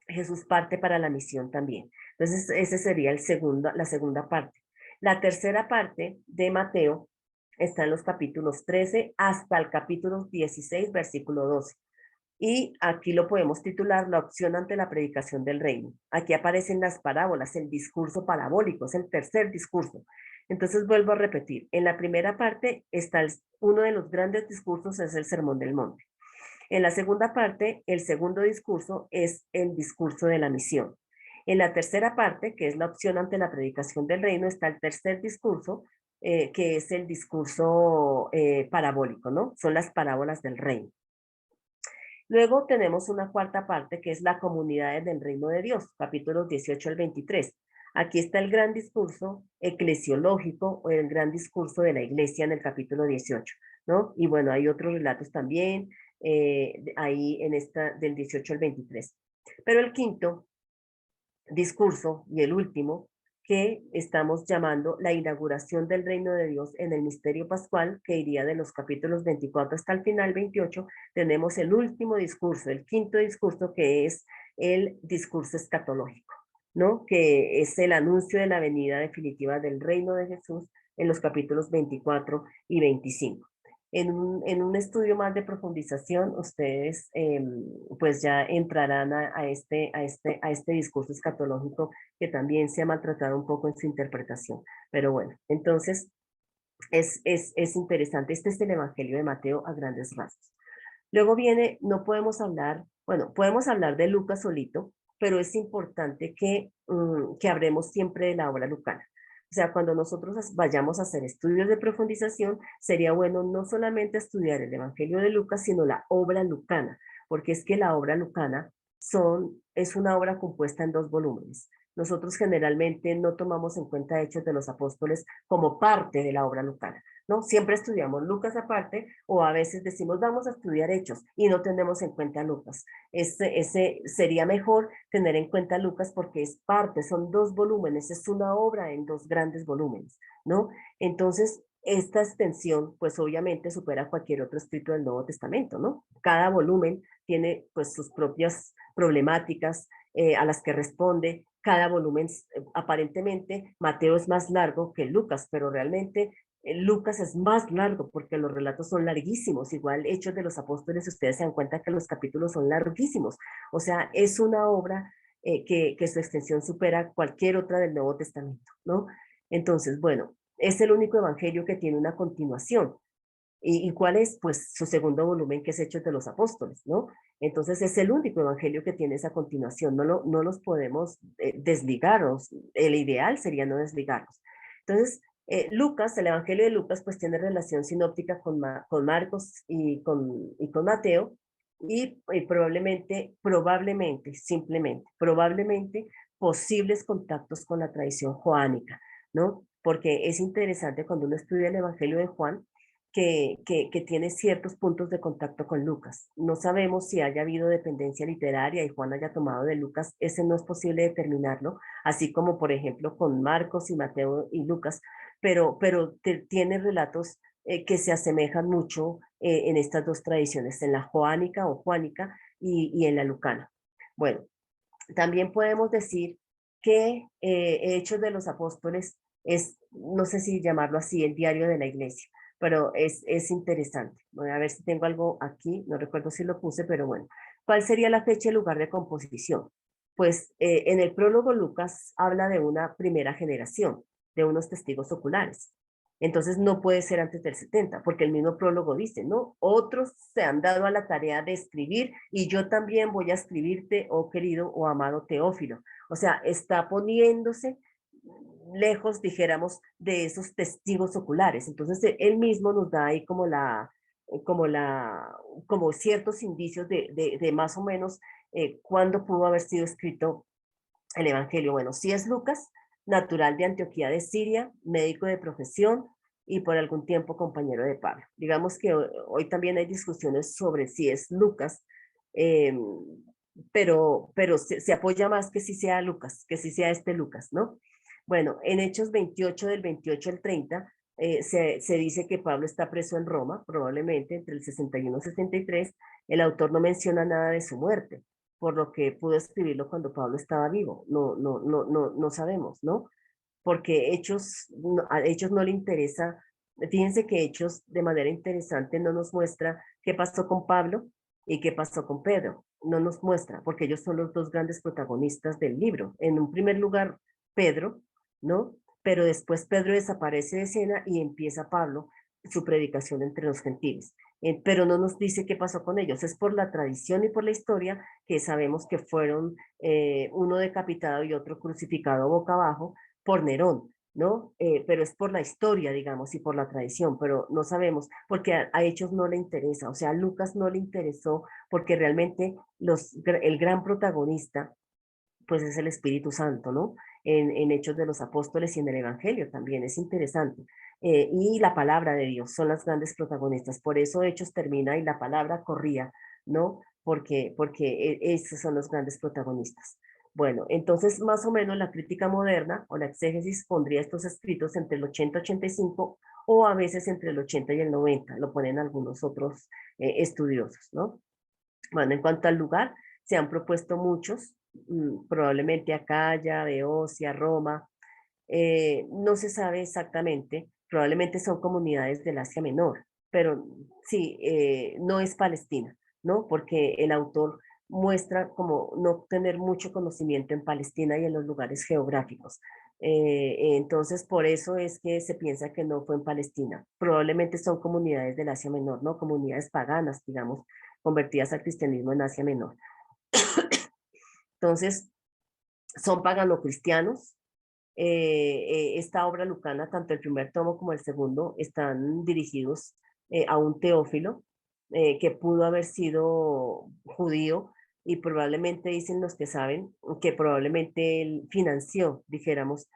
Jesús parte para la misión también. Entonces, ese sería la segunda parte. La tercera parte de Mateo está en los capítulos 13 hasta el capítulo 16, versículo 12. Y aquí lo podemos titular la opción ante la predicación del reino. Aquí aparecen las parábolas, el discurso parabólico, es el tercer discurso. Entonces vuelvo a repetir, en la primera parte está uno de los grandes discursos, es el Sermón del Monte. En la segunda parte, el segundo discurso es el discurso de la misión. En la tercera parte, que es la opción ante la predicación del reino, está el tercer discurso, que es el discurso parabólico, ¿no? Son las parábolas del reino. Luego tenemos una cuarta parte que es la comunidad del reino de Dios, capítulos 18 al 23. Aquí está el gran discurso eclesiológico o el gran discurso de la iglesia en el capítulo 18, ¿no? Y bueno, hay otros relatos también ahí en esta del 18 al 23. Pero el quinto discurso y el último que estamos llamando la inauguración del reino de Dios en el misterio pascual, que iría de los capítulos 24 hasta el final 28, tenemos el último discurso, el quinto discurso, que es el discurso escatológico, ¿no? Que es el anuncio de la venida definitiva del reino de Jesús en los capítulos 24 y 25. En un estudio más de profundización, ustedes pues ya entrarán a este discurso escatológico que también se ha maltratado un poco en su interpretación. Pero bueno, entonces es interesante. Este es el Evangelio de Mateo a grandes rasgos. Luego viene, no podemos hablar, bueno, podemos hablar de Lucas solito, pero es importante que hablemos siempre de la obra lucana. O sea, cuando nosotros vayamos a hacer estudios de profundización, sería bueno no solamente estudiar el Evangelio de Lucas, sino la obra lucana, porque es que la obra lucana es una obra compuesta en 2 volúmenes. Nosotros generalmente no tomamos en cuenta Hechos de los Apóstoles como parte de la obra lucana, ¿no? Siempre estudiamos Lucas aparte o a veces decimos vamos a estudiar Hechos y no tenemos en cuenta Lucas. Ese sería mejor tener en cuenta Lucas porque es parte, son 2 volúmenes, es una obra en 2 grandes volúmenes, ¿no? Entonces, esta extensión, pues obviamente supera cualquier otro escrito del Nuevo Testamento, ¿no? Cada volumen tiene pues sus propias problemáticas a las que responde. Cada volumen, aparentemente, Mateo es más largo que Lucas, pero realmente Lucas es más largo porque los relatos son larguísimos. Igual Hechos de los Apóstoles, ustedes se dan cuenta que los capítulos son larguísimos. O sea, es una obra que su extensión supera cualquier otra del Nuevo Testamento, ¿no? Entonces, bueno, es el único evangelio que tiene una continuación. ¿Y cuál es? Pues su segundo volumen, que es Hechos de los Apóstoles, ¿no? Entonces es el único evangelio que tiene esa continuación, no los podemos desligarnos, el ideal sería no desligarnos. Entonces, Lucas, el evangelio de Lucas, pues tiene relación sinóptica con Marcos y con Mateo, y probablemente, posibles contactos con la tradición joánica, ¿no? Porque es interesante cuando uno estudia el evangelio de Juan, que tiene ciertos puntos de contacto con Lucas. No sabemos si haya habido dependencia literaria y Juan haya tomado de Lucas, ese no es posible determinarlo, así como por ejemplo con Marcos y Mateo y Lucas, pero tiene relatos que se asemejan mucho en estas 2 tradiciones, en la joánica o juánica y en la lucana. Bueno, también podemos decir que Hechos de los Apóstoles es, no sé si llamarlo así, el diario de la iglesia, pero es interesante. Voy a ver si tengo algo aquí, no recuerdo si lo puse, pero bueno. ¿Cuál sería la fecha y lugar de composición? Pues en el prólogo Lucas habla de una primera generación, de unos testigos oculares. Entonces no puede ser antes del 70, porque el mismo prólogo dice, ¿no? Otros se han dado a la tarea de escribir y yo también voy a escribirte, oh querido o amado Teófilo. O sea, está poniéndose lejos, dijéramos, de esos testigos oculares. Entonces, él mismo nos da ahí como la, como ciertos indicios de más o menos cuándo pudo haber sido escrito el Evangelio. Bueno, sí es Lucas, natural de Antioquía de Siria, médico de profesión y por algún tiempo compañero de Pablo. Digamos que hoy también hay discusiones sobre si es Lucas, eh, pero se apoya más que si sea Lucas, que si sea este Lucas, ¿no? Bueno, en Hechos 28, del 28 al 30, se dice que Pablo está preso en Roma, probablemente entre el 61 y 63. El autor no menciona nada de su muerte, por lo que pudo escribirlo cuando Pablo estaba vivo. No sabemos, ¿no? Porque a Hechos no le interesa. Fíjense que Hechos de manera interesante no nos muestra qué pasó con Pablo y qué pasó con Pedro. No nos muestra, porque ellos son los 2 grandes protagonistas del libro. En un primer lugar, Pedro, ¿no? pero después Pedro desaparece de escena y empieza Pablo su predicación entre los gentiles. Pero no nos dice qué pasó con ellos, es por la tradición y por la historia que sabemos que fueron uno decapitado y otro crucificado boca abajo por Nerón, ¿no? Pero es por la historia, digamos, y por la tradición, pero no sabemos, porque a Hechos no le interesa, o sea, a Lucas no le interesó, porque realmente el gran protagonista pues es el Espíritu Santo, ¿no? En Hechos de los Apóstoles y en el Evangelio también, es interesante. Y la palabra de Dios son las grandes protagonistas, por eso Hechos termina y la palabra corría, ¿no? Porque esos son los grandes protagonistas. Bueno, entonces más o menos la crítica moderna o la exégesis pondría estos escritos entre el 80-85 o a veces entre el 80 y el 90, lo ponen algunos otros estudiosos, ¿no? Bueno, en cuanto al lugar, se han propuesto muchos, probablemente Acaya, Beocia, Roma, no se sabe exactamente, probablemente son comunidades del Asia Menor, pero sí, no es Palestina, ¿no? Porque el autor muestra como no tener mucho conocimiento en Palestina y en los lugares geográficos. Entonces, por eso es que se piensa que no fue en Palestina. Probablemente son comunidades del Asia Menor, ¿no? Comunidades paganas, digamos, convertidas al cristianismo en Asia Menor. Entonces, son pagano-cristianos. Esta obra lucana, tanto el primer tomo como el segundo, están dirigidos a un Teófilo que pudo haber sido judío y probablemente dicen los que saben que probablemente él financió, dijéramos,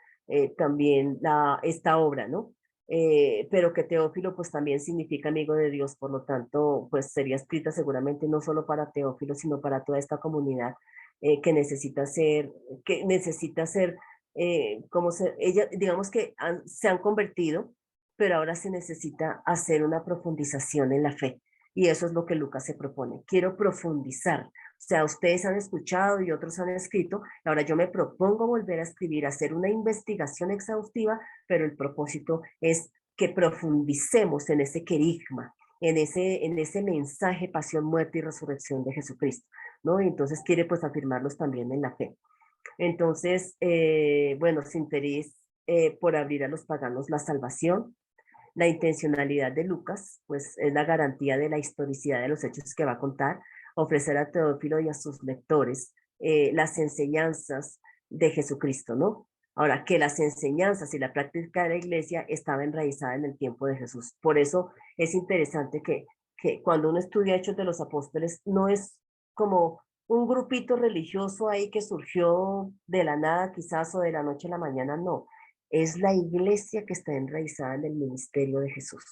también esta obra, ¿no? Pero que Teófilo pues también significa amigo de Dios, por lo tanto pues sería escrita seguramente no solo para Teófilo, sino para toda esta comunidad que necesita ser ella, digamos que se han convertido, pero ahora se necesita hacer una profundización en la fe. Y eso es lo que Lucas se propone. Quiero profundizar. O sea, ustedes han escuchado y otros han escrito. Ahora yo me propongo volver a escribir, hacer una investigación exhaustiva, pero el propósito es que profundicemos en ese querigma, en ese mensaje, pasión, muerte y resurrección de Jesucristo, ¿no? Y entonces quiere pues afirmarlos también en la fe. Entonces, bueno, su interés por abrir a los paganos la salvación, la intencionalidad de Lucas, pues es la garantía de la historicidad de los hechos que va a contar, ofrecer a Teófilo y a sus lectores las enseñanzas de Jesucristo, ¿no? Ahora, que las enseñanzas y la práctica de la iglesia estaba enraizada en el tiempo de Jesús. Por eso es interesante que cuando uno estudia Hechos de los Apóstoles, no es como un grupito religioso ahí que surgió de la nada quizás o de la noche a la mañana, no. Es la iglesia que está enraizada en el ministerio de Jesús,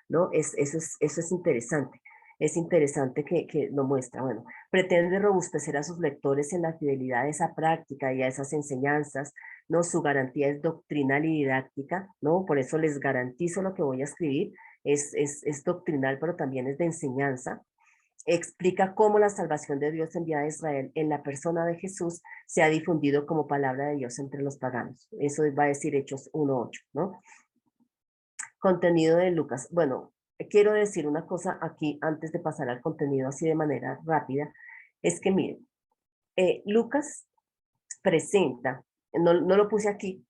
¿no? Eso es interesante que lo muestra. Bueno, pretende robustecer a sus lectores en la fidelidad a esa práctica y a esas enseñanzas, ¿no? Su garantía es doctrinal y didáctica, ¿no? Por eso les garantizo lo que voy a escribir, es doctrinal, pero también es de enseñanza. Explica cómo la salvación de Dios enviada a Israel en la persona de Jesús se ha difundido como palabra de Dios entre los paganos. Eso va a decir Hechos 1:8, ¿no? Contenido de Lucas. Bueno, quiero decir una cosa aquí antes de pasar al contenido así de manera rápida. Es que miren, Lucas presenta, no lo puse aquí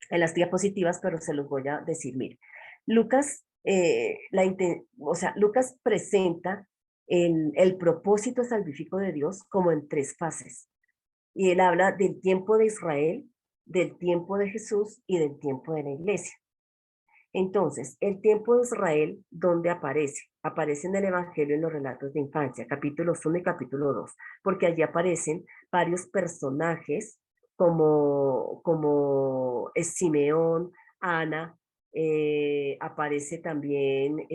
en las diapositivas, pero se los voy a decir, miren. Lucas, o sea, Lucas presenta el propósito salvífico de Dios como en tres fases. Y él habla del tiempo de Israel, del tiempo de Jesús y del tiempo de la iglesia. Entonces, el tiempo de Israel, ¿dónde aparece? Aparece en el Evangelio en los relatos de infancia, capítulos 1 y capítulo 2, porque allí aparecen varios personajes como Simeón, Ana, aparece también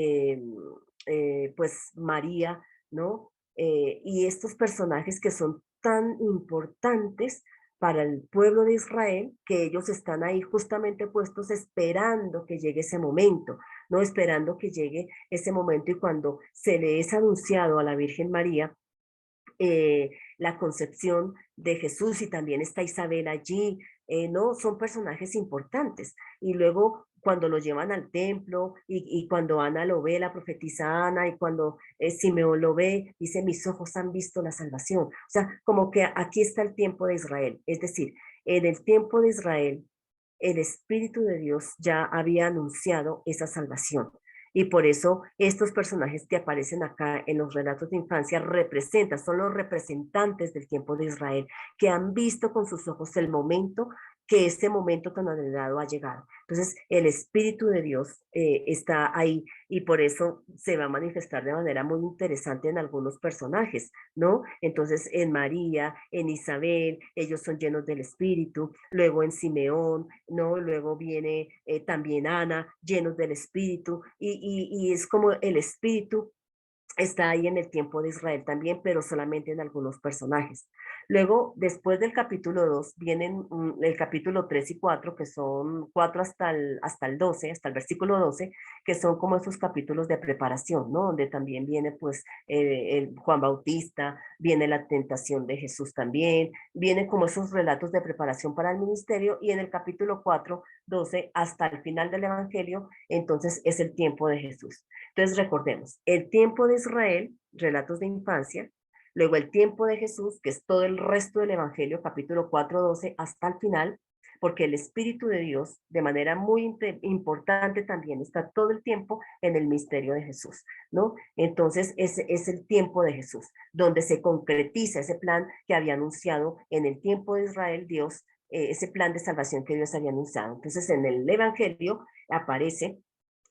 pues María, ¿no? Y estos personajes que son tan importantes para el pueblo de Israel, que ellos están ahí justamente puestos esperando que llegue ese momento, no esperando que llegue ese momento y cuando se le es anunciado a la Virgen María la concepción de Jesús y también está Isabel allí, ¿no? Son personajes importantes. Y luego cuando lo llevan al templo y cuando Ana lo ve, la profetisa Ana, y cuando Simeón lo ve, dice, mis ojos han visto la salvación. O sea, como que aquí está el tiempo de Israel. Es decir, en el tiempo de Israel el Espíritu de Dios ya había anunciado esa salvación. Y por eso estos personajes que aparecen acá en los relatos de infancia representan, son los representantes del tiempo de Israel, que han visto con sus ojos el momento que este momento tan anhelado ha llegado. Entonces, el Espíritu de Dios está ahí y por eso se va a manifestar de manera muy interesante en algunos personajes, ¿no? Entonces, en María, en Isabel, ellos son llenos del Espíritu, luego en Simeón, ¿no? Luego viene también Ana, llenos del Espíritu, y es como el Espíritu está ahí en el tiempo de Israel también, pero solamente en algunos personajes. Luego, después del capítulo 2, vienen el capítulo 3 y 4, que son 4 hasta el 12, hasta el versículo 12, que son como esos capítulos de preparación, ¿no? Donde también viene pues el Juan Bautista, viene la tentación de Jesús también, vienen como esos relatos de preparación para el ministerio, y en el capítulo 4, 12, hasta el final del Evangelio, entonces es el tiempo de Jesús. Entonces recordemos, el tiempo de Israel, relatos de infancia, luego el tiempo de Jesús, que es todo el resto del Evangelio, capítulo 4, 12, hasta el final, porque el Espíritu de Dios, de manera muy importante también, está todo el tiempo en el misterio de Jesús, ¿no? Entonces, ese es el tiempo de Jesús, donde se concretiza ese plan que había anunciado en el tiempo de Israel Dios, ese plan de salvación que Dios había anunciado. Entonces, en el Evangelio aparece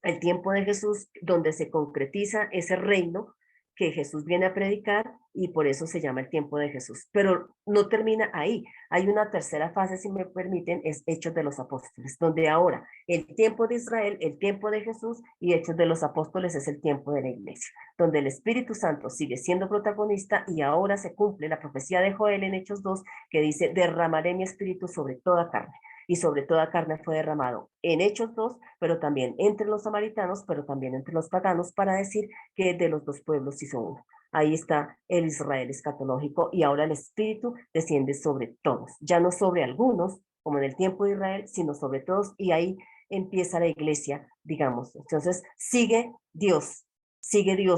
el tiempo de Jesús, donde se concretiza ese reino que Jesús viene a predicar, y por eso se llama el tiempo de Jesús. Pero no termina ahí. Hay una tercera fase, si me permiten, es Hechos de los Apóstoles, donde ahora el tiempo de Israel, el tiempo de Jesús, y Hechos de los Apóstoles es el tiempo de la iglesia, donde el Espíritu Santo sigue siendo protagonista, y ahora se cumple la profecía de Joel en Hechos 2, que dice: derramaré mi espíritu sobre toda carne, y sobre toda carne fue derramado en Hechos 2, pero también entre los samaritanos, pero también entre los paganos, para decir que de los dos pueblos hizo uno. Ahí está el Israel escatológico, y ahora el Espíritu desciende sobre todos, ya no sobre algunos, como en el tiempo de Israel, sino sobre todos, y ahí empieza la iglesia, digamos. Entonces sigue Dios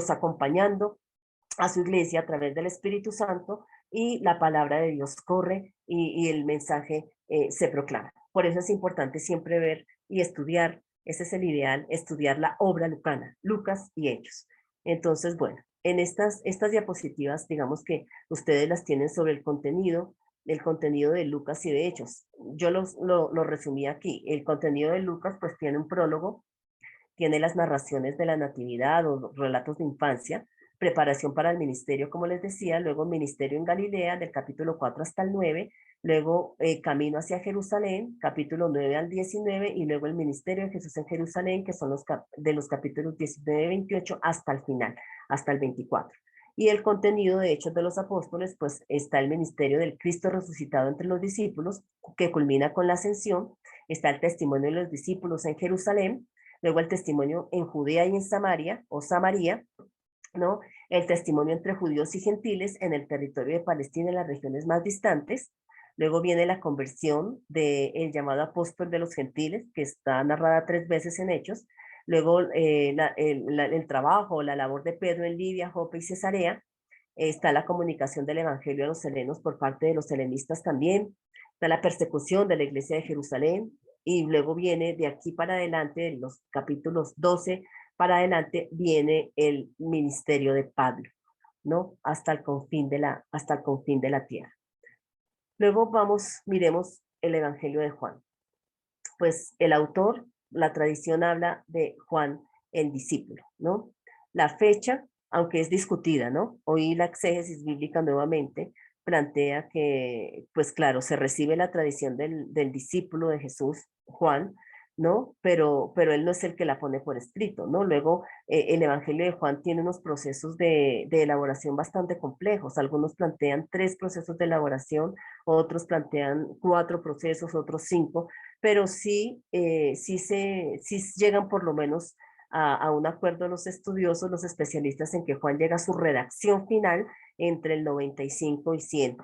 acompañando a su iglesia a través del Espíritu Santo, y la palabra de Dios corre, y el mensaje se proclama. Por eso es importante siempre ver y estudiar, ese es el ideal, estudiar la obra lucana, Lucas y Hechos. Entonces, bueno, en estas diapositivas, digamos que ustedes las tienen sobre el contenido de Lucas y de Hechos. Yo lo resumí aquí. El contenido de Lucas pues tiene un prólogo, tiene las narraciones de la natividad o relatos de infancia, preparación para el ministerio, como les decía, luego ministerio en Galilea, del capítulo 4 hasta el 9, luego camino hacia Jerusalén, capítulo 9 al 19, y luego el ministerio de Jesús en Jerusalén, que son de los capítulos 19 y 28 hasta el final, hasta el 24. Y el contenido de Hechos de los Apóstoles, pues está el ministerio del Cristo resucitado entre los discípulos, que culmina con la ascensión, está el testimonio de los discípulos en Jerusalén, luego el testimonio en Judea y en Samaria, o Samaria, ¿no? El testimonio entre judíos y gentiles en el territorio de Palestina, en las regiones más distantes. Luego viene la conversión del llamado apóstol de los gentiles, que está narrada 3 veces en Hechos. Luego el trabajo, la labor de Pedro en Libia, Jope y Cesarea. Está la comunicación del evangelio a los helenos por parte de los helenistas también. Está la persecución de la iglesia de Jerusalén, y luego viene de aquí para adelante, de los capítulos 12 para adelante, viene el ministerio de Pablo, ¿no? Hasta el confín de la tierra. Luego miremos el Evangelio de Juan. Pues el autor, la tradición habla de Juan el discípulo, ¿no? La fecha, aunque es discutida, ¿no? Hoy la exégesis bíblica nuevamente plantea que, pues claro, se recibe la tradición del discípulo de Jesús, Juan, ¿no? Pero él no es el que la pone por escrito, ¿no? Luego, el Evangelio de Juan tiene unos procesos de elaboración bastante complejos. Algunos plantean 3 procesos de elaboración, otros plantean 4 procesos, otros 5, pero sí llegan por lo menos a un acuerdo los estudiosos, los especialistas, en que Juan llega a su redacción final entre el 95 y 100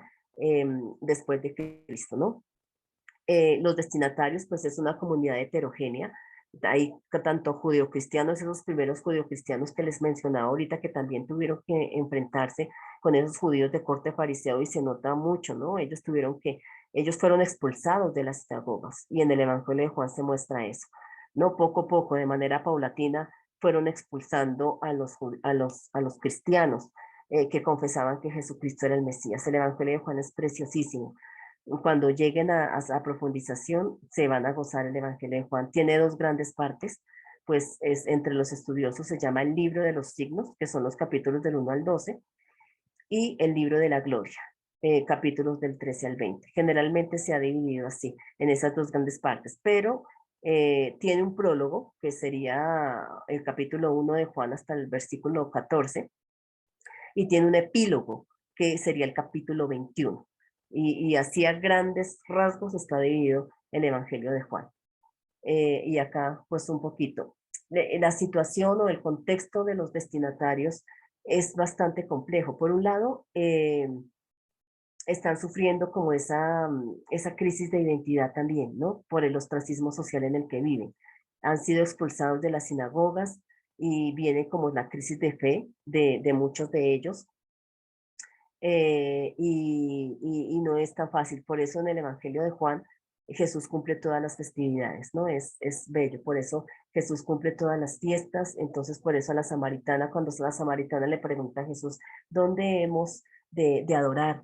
después de Cristo, ¿no? Los destinatarios, pues es una comunidad heterogénea. Hay tanto judeocristianos, esos primeros judeocristianos que les mencionaba ahorita, que también tuvieron que enfrentarse con esos judíos de corte fariseo, y se nota mucho, ¿no? Ellos tuvieron que Ellos fueron expulsados de las sinagogas y en el Evangelio de Juan se muestra eso. No poco a poco, de manera paulatina, fueron expulsando a los cristianos que confesaban que Jesucristo era el Mesías. El Evangelio de Juan es preciosísimo. Cuando lleguen a profundización, se van a gozar el Evangelio de Juan. Tiene dos grandes partes, pues es entre los estudiosos se llama el libro de los signos, que son los capítulos del 1 al 12, y el libro de la gloria, capítulos del 13 al 20. Generalmente se ha dividido así, en esas dos grandes partes, pero tiene un prólogo, que sería el capítulo 1 de Juan hasta el versículo 14, y tiene un epílogo, que sería el capítulo 21. Y así a grandes rasgos está dividido el Evangelio de Juan. Y acá pues un poquito. La situación o el contexto de los destinatarios es bastante complejo. Por un lado, están sufriendo como esa crisis de identidad también, ¿no? Por el ostracismo social en el que viven. Han sido expulsados de las sinagogas y viene como la crisis de fe de muchos de ellos. Y no es tan fácil. Por eso en el Evangelio de Juan Jesús cumple todas las festividades, ¿no? Es bello, por eso Jesús cumple todas las fiestas, entonces por eso a la samaritana, cuando la samaritana le pregunta a Jesús, ¿dónde hemos de adorar?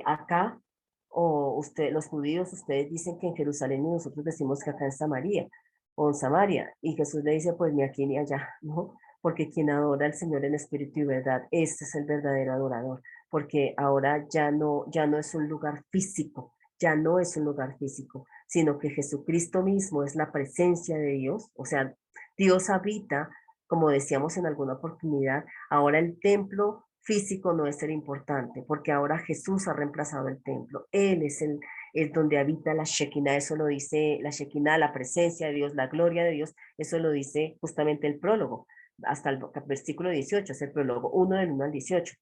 ¿Acá? O usted, los judíos, ustedes dicen que en Jerusalén y nosotros decimos que acá en Samaria, o en Samaria, y Jesús le dice, pues ni aquí ni allá, ¿no? Porque quien adora al Señor en espíritu y verdad, ese es el verdadero adorador, porque ahora ya no es un lugar físico, ya no es un lugar físico, sino que Jesucristo mismo es la presencia de Dios, o sea, Dios habita, como decíamos en alguna oportunidad, ahora el templo físico no es el importante, porque ahora Jesús ha reemplazado el templo, Él es donde habita la Shekinah, eso lo dice la Shekinah, la presencia de Dios, la gloria de Dios, eso lo dice justamente el prólogo, hasta el versículo 18, es el prólogo 1 del 1 al 18.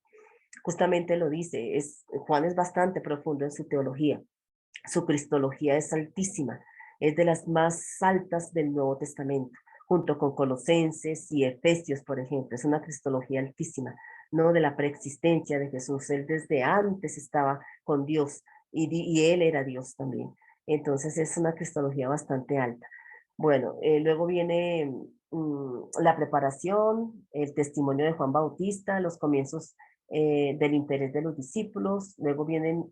Justamente lo dice, Juan es bastante profundo en su teología, su cristología es altísima, es de las más altas del Nuevo Testamento, junto con Colosenses y Efesios, por ejemplo, es una cristología altísima, no de la preexistencia de Jesús, él desde antes estaba con Dios y él era Dios también, entonces es una cristología bastante alta. Bueno, luego viene la preparación, el testimonio de Juan Bautista, los comienzos del interés de los discípulos, luego vienen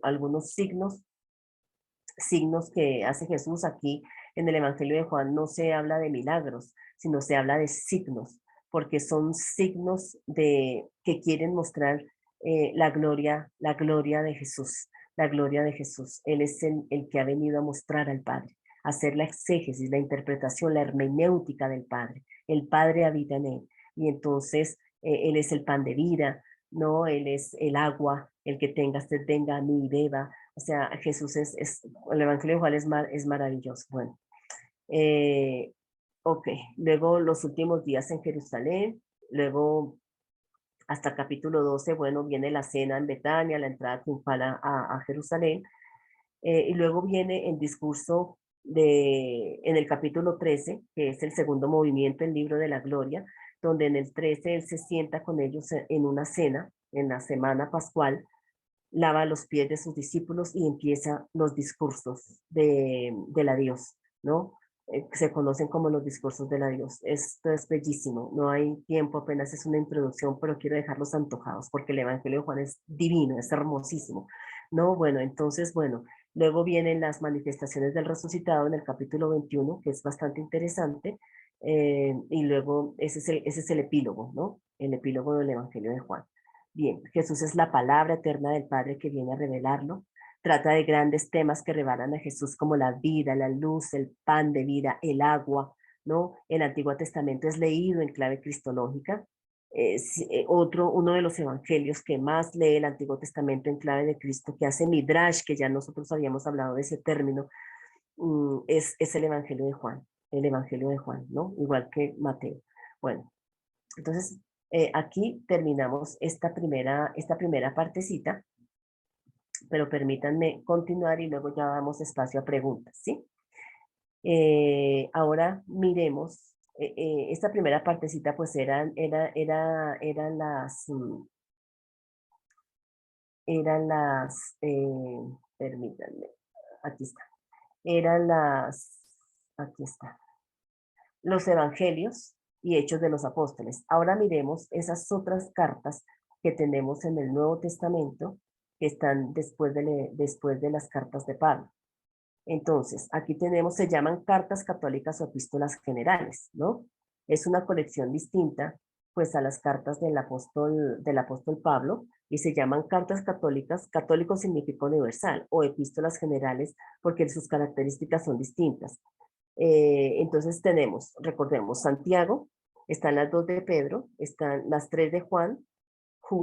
algunos signos que hace Jesús. Aquí en el Evangelio de Juan no se habla de milagros, sino se habla de signos, porque son signos que quieren mostrar la gloria de Jesús, la gloria de Jesús. Él es el que ha venido a mostrar al Padre, a hacer la exégesis, la interpretación, la hermenéutica del Padre. El Padre habita en él y entonces Él es el pan de vida, ¿no? Él es el agua, el que tenga sed venga a mí y beba. O sea, Jesús el Evangelio de Juan es maravilloso. Bueno, eh, ok, luego los últimos días en Jerusalén, luego hasta capítulo 12, bueno, viene la cena en Betania, la entrada triunfal a Jerusalén, y luego viene el discurso en el capítulo 13, que es el segundo movimiento, el libro de la gloria, donde en el 13 él se sienta con ellos en una cena, en la semana pascual, lava los pies de sus discípulos y empieza los discursos de la Dios, ¿no? Se conocen como los discursos de la Dios. Esto es bellísimo, no hay tiempo, apenas es una introducción, pero quiero dejarlos antojados porque el Evangelio de Juan es divino, es hermosísimo, ¿no? Bueno, entonces, bueno, luego vienen las manifestaciones del resucitado en el capítulo 21, que es bastante interesante, y luego ese es el epílogo, ¿no? El epílogo del Evangelio de Juan. Bien, Jesús es la palabra eterna del Padre que viene a revelarlo. Trata de grandes temas que revelan a Jesús como la vida, la luz, el pan de vida, el agua, ¿no? El Antiguo Testamento es leído en clave cristológica. Uno de los evangelios que más lee el Antiguo Testamento en clave de Cristo, que hace Midrash, que ya nosotros habíamos hablado de ese término, es el Evangelio de Juan, ¿no? Igual que Mateo. Bueno, entonces, aquí terminamos esta primera partecita, pero permítanme continuar y luego ya damos espacio a preguntas, ¿sí? Ahora miremos, esta primera partecita pues eran las, permítanme, aquí está, eran aquí está, los evangelios y hechos de los apóstoles. Ahora miremos esas otras cartas que tenemos en el Nuevo Testamento, que están después de las cartas de Pablo. Entonces, aquí tenemos, se llaman cartas católicas o epístolas generales, ¿no? Es una colección distinta, pues, a las cartas del apóstol Pablo, y se llaman cartas católicas. Católico significa universal, o epístolas generales, porque sus características son distintas. Entonces tenemos, recordemos, Santiago, están las dos de Pedro, están las tres de Juan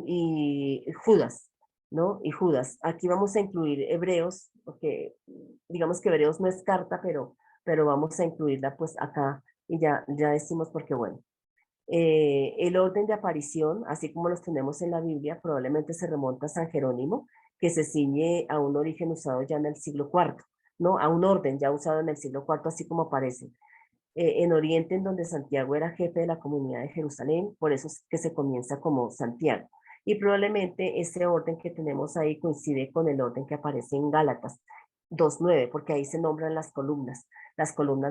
y Judas, ¿no? Y Judas. Aquí vamos a incluir Hebreos, porque digamos que Hebreos no es carta, pero vamos a incluirla pues acá y ya decimos porque bueno. El orden de aparición, así como los tenemos en la Biblia, probablemente se remonta a San Jerónimo, que se ciñe a un origen usado ya en el siglo IV, ¿no? A un orden ya usado en el siglo IV, así como aparece. En Oriente, en donde Santiago era jefe de la comunidad de Jerusalén, por eso es que se comienza como Santiago. Y probablemente ese orden que tenemos ahí coincide con el orden que aparece en Gálatas 2:9, porque ahí se nombran las columnas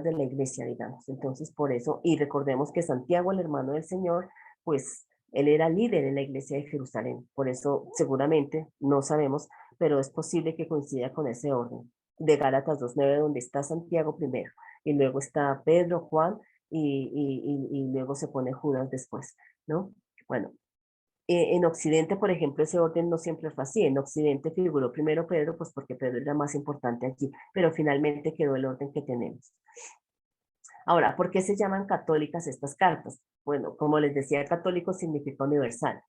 de la iglesia, digamos. Entonces, por eso, y recordemos que Santiago, el hermano del Señor, pues él era líder en la iglesia de Jerusalén. Por eso, seguramente, no sabemos, pero es posible que coincida con ese orden de Gálatas 2:9, donde está Santiago primero y luego está Pedro, Juan, y luego se pone Judas después, ¿no? Bueno, en Occidente, por ejemplo, ese orden no siempre fue así. En Occidente figuró primero Pedro, pues porque Pedro era más importante aquí, pero finalmente quedó el orden que tenemos. Ahora, ¿por qué se llaman católicas estas cartas? Bueno, como les decía, católico significa universal.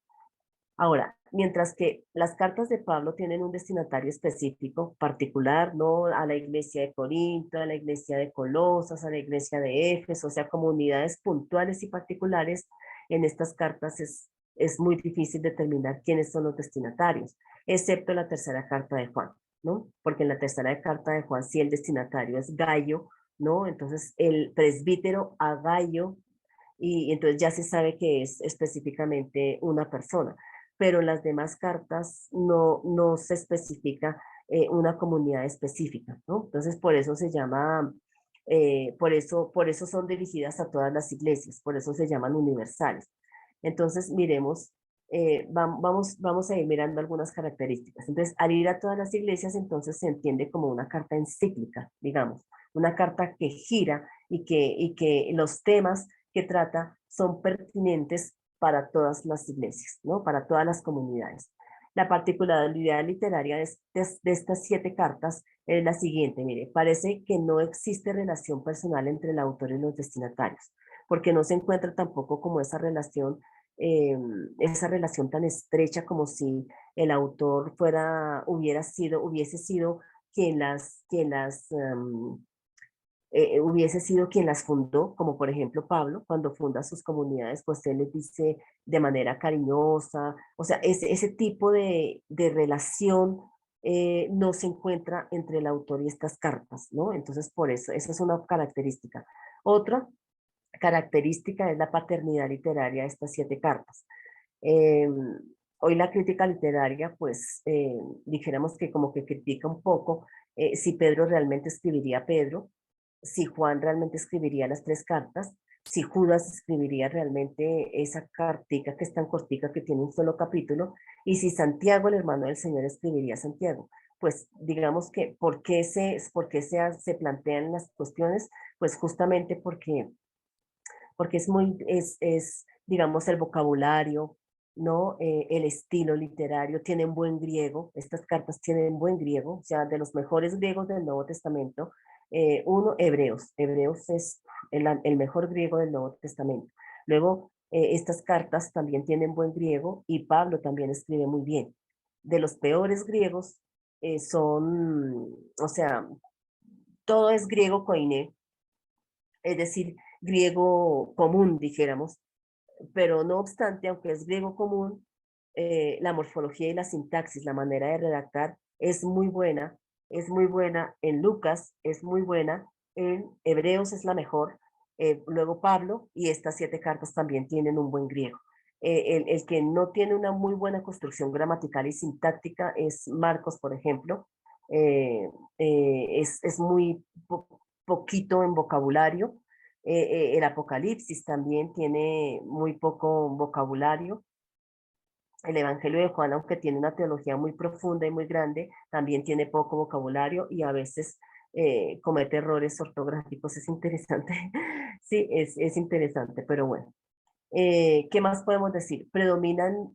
Ahora, mientras que las cartas de Pablo tienen un destinatario específico, particular, ¿no? A la iglesia de Corinto, a la iglesia de Colosas, a la iglesia de Éfeso, o sea, comunidades puntuales y particulares, en estas cartas es muy difícil determinar quiénes son los destinatarios, excepto la tercera carta de Juan, ¿no? Porque en la tercera carta de Juan, sí, el destinatario es Gayo, ¿no? Entonces, el presbítero a Gayo, y entonces ya se sabe que es específicamente una persona, pero en las demás cartas no se especifica una comunidad específica, ¿no? Entonces por eso se llama, por eso son dirigidas a todas las iglesias, por eso se llaman universales. Entonces miremos, vamos a ir mirando algunas características. Entonces al ir a todas las iglesias, entonces se entiende como una carta encíclica, digamos, una carta que gira y que los temas que trata son pertinentes para todas las iglesias, ¿no? Para todas las comunidades. La particularidad literaria de estas 7 cartas es la siguiente, mire, parece que no existe relación personal entre el autor y los destinatarios, porque no se encuentra tampoco como eh, esa relación tan estrecha como si el autor hubiese sido hubiese sido quien las fundó, como por ejemplo Pablo, cuando funda sus comunidades, pues él les dice de manera cariñosa, o sea, ese tipo de relación no se encuentra entre el autor y estas cartas, ¿no? Entonces, por eso, esa es una característica. Otra característica es la paternidad literaria de estas 7 cartas. Eh, Hoy la crítica literaria, pues, dijéramos que como que critica un poco si Pedro realmente escribiría Pedro, si Juan realmente escribiría las 3 cartas, si Judas escribiría realmente esa cartica que es tan cortica que tiene un solo capítulo, y si Santiago, el hermano del Señor, escribiría Santiago. Pues digamos que, ¿por qué se plantean las cuestiones? Pues justamente porque digamos, el vocabulario, ¿no? El estilo literario, tienen buen griego, estas cartas tienen buen griego, o sea, de los mejores griegos del Nuevo Testamento. Uno, Hebreos es el mejor griego del Nuevo Testamento. Luego, estas cartas también tienen buen griego y Pablo también escribe muy bien. De los peores griegos o sea, todo es griego koiné, es decir, griego común, dijéramos, pero no obstante, aunque es griego común, la morfología y la sintaxis, la manera de redactar es muy buena en Lucas, es muy buena en Hebreos, es la mejor, luego Pablo, y estas 7 cartas también tienen un buen griego. El que no tiene una muy buena construcción gramatical y sintáctica es Marcos, por ejemplo, es muy poquito en vocabulario. El Apocalipsis también tiene muy poco vocabulario. El Evangelio de Juan, aunque tiene una teología muy profunda y muy grande, también tiene poco vocabulario y a veces comete errores ortográficos. Es interesante. Sí, es interesante, pero bueno. ¿Qué más podemos decir? Predominan,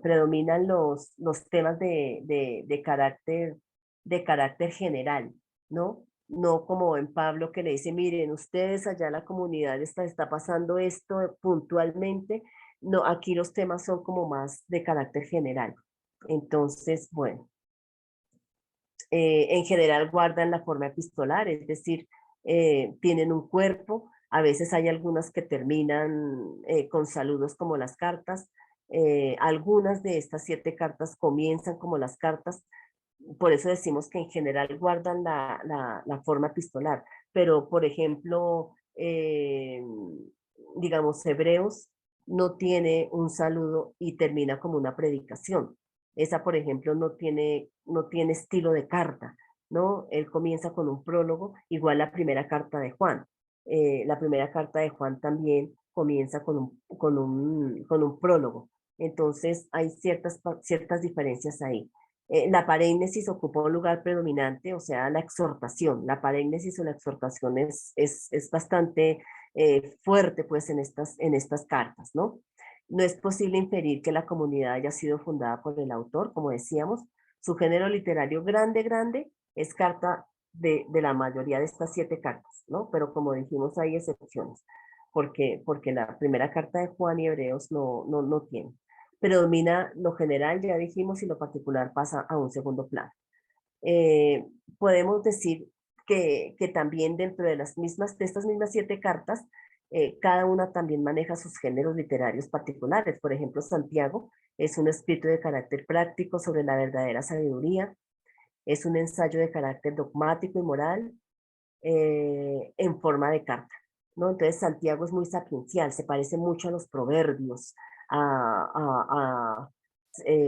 predominan los temas de carácter general, ¿no? No como en Pablo que le dice, miren, ustedes allá la comunidad está pasando esto puntualmente. No, aquí los temas son como más de carácter general. Entonces, bueno, en general guardan la forma epistolar, es decir, tienen un cuerpo. A veces hay algunas que terminan con saludos como las cartas. Algunas de estas 7 cartas comienzan como las cartas. Por eso decimos que en general guardan la forma epistolar. Pero, por ejemplo, digamos, Hebreos no tiene un saludo y termina como una predicación. Esa, por ejemplo, no tiene estilo de carta, ¿no? Él comienza con un prólogo, igual la primera carta de Juan. La primera carta de Juan también comienza con un prólogo. Entonces, hay ciertas diferencias ahí. La parénnesis ocupa un lugar predominante, o sea, la exhortación. La parénnesis o la exhortación es bastante fuerte, pues, en estas cartas, ¿no? No es posible inferir que la comunidad haya sido fundada por el autor, como decíamos. Su género literario grande, grande, es carta de la mayoría de estas 7 cartas, ¿no? Pero como dijimos, hay excepciones, porque la primera carta de Juan y Hebreos no tiene. Predomina lo general, ya dijimos, y lo particular pasa a un segundo plano. Eh, Podemos decir que también dentro de estas mismas 7 cartas, cada una también maneja sus géneros literarios particulares. Por ejemplo, Santiago es un escrito de carácter práctico sobre la verdadera sabiduría, es un ensayo de carácter dogmático y moral en forma de carta, ¿no? Entonces Santiago es muy sapiencial, se parece mucho a los proverbios,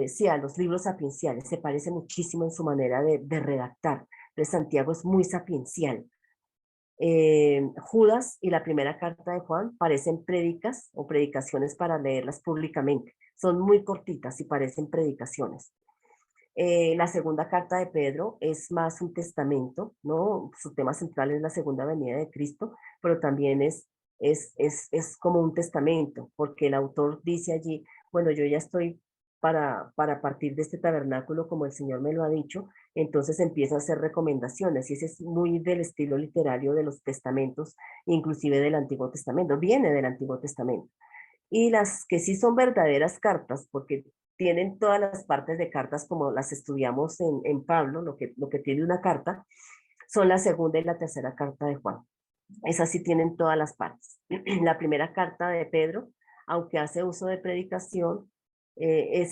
sí, a los libros sapienciales, se parece muchísimo en su manera de redactar. Entonces Santiago es muy sapiencial. Judas y la primera carta de Juan parecen prédicas o predicaciones para leerlas públicamente. Son muy cortitas y parecen predicaciones. La segunda carta de Pedro es más un testamento, ¿no? Su tema central es la segunda venida de Cristo, pero también es como un testamento, porque el autor dice allí, bueno, yo ya estoy para partir de este tabernáculo como el Señor me lo ha dicho, entonces empieza a hacer recomendaciones, y ese es muy del estilo literario de los testamentos, inclusive del Antiguo Testamento, viene del Antiguo Testamento. Y las que sí son verdaderas cartas, porque tienen todas las partes de cartas como las estudiamos en Pablo, lo que tiene una carta, son la segunda y la tercera carta de Juan. Esas sí tienen todas las partes. La primera carta de Pedro, aunque hace uso de predicación,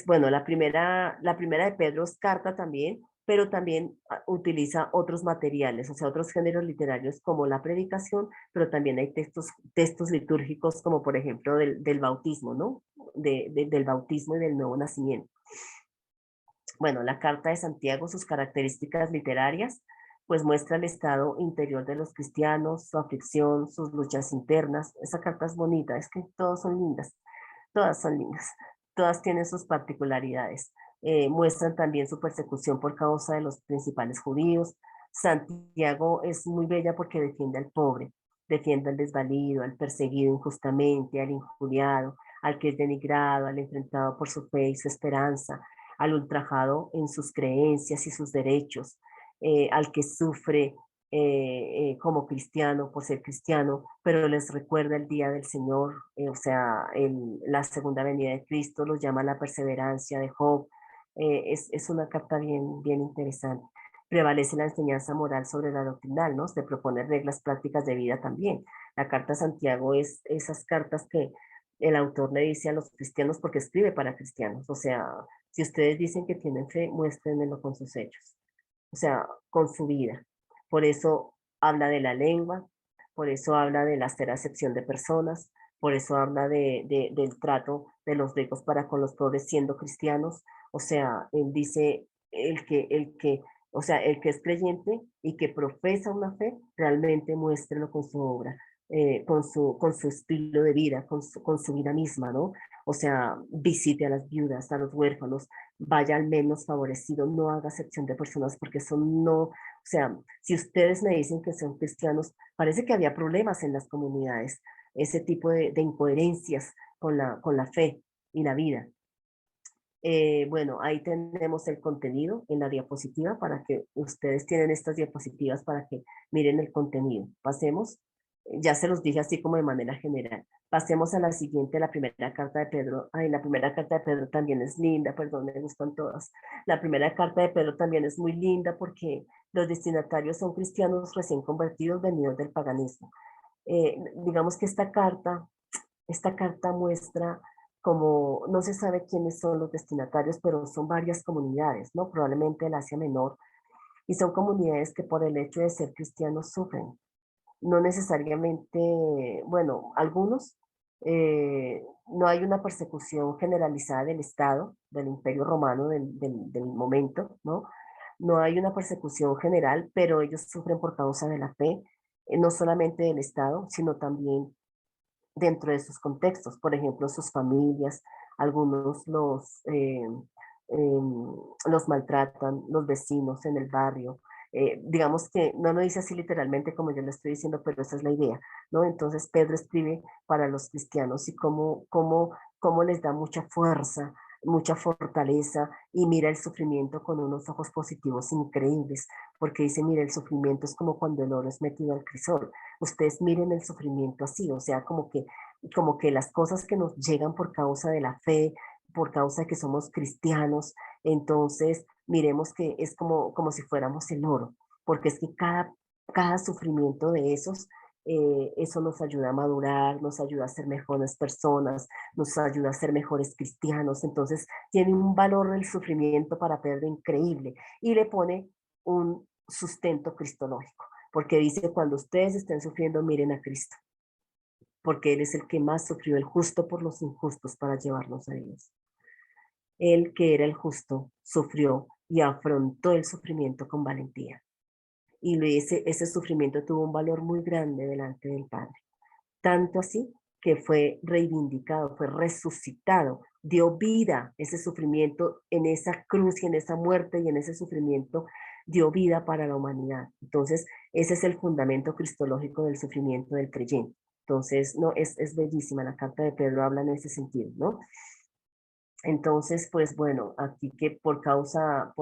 bueno, la primera de Pedro es carta también, pero también utiliza otros materiales, o sea, otros géneros literarios como la predicación, pero también hay textos litúrgicos como por ejemplo del bautismo, ¿no? Del bautismo y del nuevo nacimiento. Bueno, la Carta de Santiago, sus características literarias, pues muestra el estado interior de los cristianos, su aflicción, sus luchas internas. Esa carta es bonita, es que todas son lindas, todas tienen sus particularidades. Muestran también su persecución por causa de los principales judíos. Santiago es muy bella porque defiende al pobre, defiende al desvalido, al perseguido injustamente, al injuriado, al que es denigrado, al enfrentado por su fe y su esperanza, al ultrajado en sus creencias y sus derechos, al que sufre como cristiano por ser cristiano, pero les recuerda el día del Señor, o sea, la segunda venida de Cristo, los llama la perseverancia de Job. Es una carta bien, bien interesante. Prevalece la enseñanza moral sobre la doctrinal, ¿no? Se propone reglas prácticas de vida también. La carta de Santiago es esas cartas que el autor le dice a los cristianos porque escribe para cristianos. O sea, si ustedes dicen que tienen fe, muéstrenmelo con sus hechos, o sea, con su vida. Por eso habla de la lengua, por eso habla de la hacer acepción de personas, por eso habla del trato de los ricos para con los pobres siendo cristianos. O sea, él dice, o sea, el que es creyente y que profesa una fe, realmente muéstrelo con su obra, con su estilo de vida, con su vida misma, ¿no? O sea, visite a las viudas, a los huérfanos, vaya al menos favorecido, no haga acepción de personas porque son no, o sea, si ustedes me dicen que son cristianos, parece que había problemas en las comunidades, ese tipo de incoherencias con la fe y la vida. Bueno, ahí tenemos el contenido en la diapositiva para que ustedes tienen estas diapositivas para que miren el contenido. Pasemos, ya se los dije así como de manera general. Pasemos a la siguiente, la primera carta de Pedro. Ay, la primera carta de Pedro también es linda, perdón, me gustan todas. La primera carta de Pedro también es muy linda porque los destinatarios son cristianos recién convertidos venidos del paganismo. Digamos que esta carta muestra como no se sabe quiénes son los destinatarios, pero son varias comunidades, ¿no? Probablemente el Asia Menor, y son comunidades que por el hecho de ser cristianos sufren. No necesariamente, bueno, algunos, no hay una persecución generalizada del Estado, del Imperio Romano del momento, ¿no? No hay una persecución general, pero ellos sufren por causa de la fe, no solamente del Estado, sino también dentro de sus contextos, por ejemplo, sus familias, algunos los maltratan, los vecinos en el barrio. Digamos que no lo dice así literalmente como yo lo estoy diciendo, pero esa es la idea, ¿no? Entonces Pedro escribe para los cristianos y cómo les da mucha fuerza, mucha fortaleza y mira el sufrimiento con unos ojos positivos increíbles, porque dice, mira, el sufrimiento es como cuando el oro es metido al crisol. Ustedes miren el sufrimiento así, o sea, como que las cosas que nos llegan por causa de la fe, por causa de que somos cristianos, entonces miremos que es como si fuéramos el oro, porque es que cada sufrimiento de esos, eso nos ayuda a madurar, nos ayuda a ser mejores personas, nos ayuda a ser mejores cristianos, entonces tiene un valor el sufrimiento para Pedro increíble y le pone un sustento cristológico, porque dice, cuando ustedes estén sufriendo, miren a Cristo, porque Él es el que más sufrió, el justo por los injustos para llevarnos a Dios. Él que era el justo sufrió y afrontó el sufrimiento con valentía. Y ese sufrimiento tuvo un valor muy grande delante del Padre. Tanto así que fue reivindicado, fue resucitado, dio vida ese sufrimiento en esa cruz y en esa muerte y en ese sufrimiento, dio vida para la humanidad. Entonces, ese es el fundamento cristológico del sufrimiento del creyente. Entonces, no, es bellísima, la carta de Pedro habla en ese sentido, ¿no? Entonces, pues bueno, aquí que por causa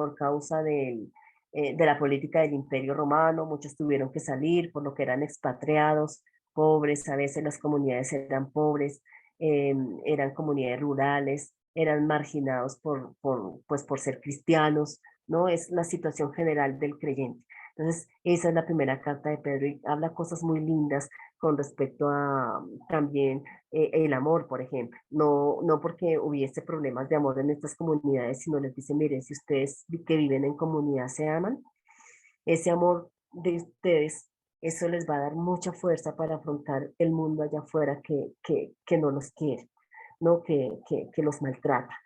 de la política del Imperio Romano, muchos tuvieron que salir, por lo que eran expatriados, pobres, a veces las comunidades eran pobres, eran comunidades rurales, eran marginados pues, por ser cristianos, ¿no? Es la situación general del creyente. Entonces, esa es la primera carta de Pedro y habla cosas muy lindas con respecto a también el amor, por ejemplo. No porque hubiese problemas de amor en estas comunidades, sino les dice, miren, si ustedes que viven en comunidad se aman, ese amor de ustedes, eso les va a dar mucha fuerza para afrontar el mundo allá afuera que no los quiere, ¿no? Que los maltrata.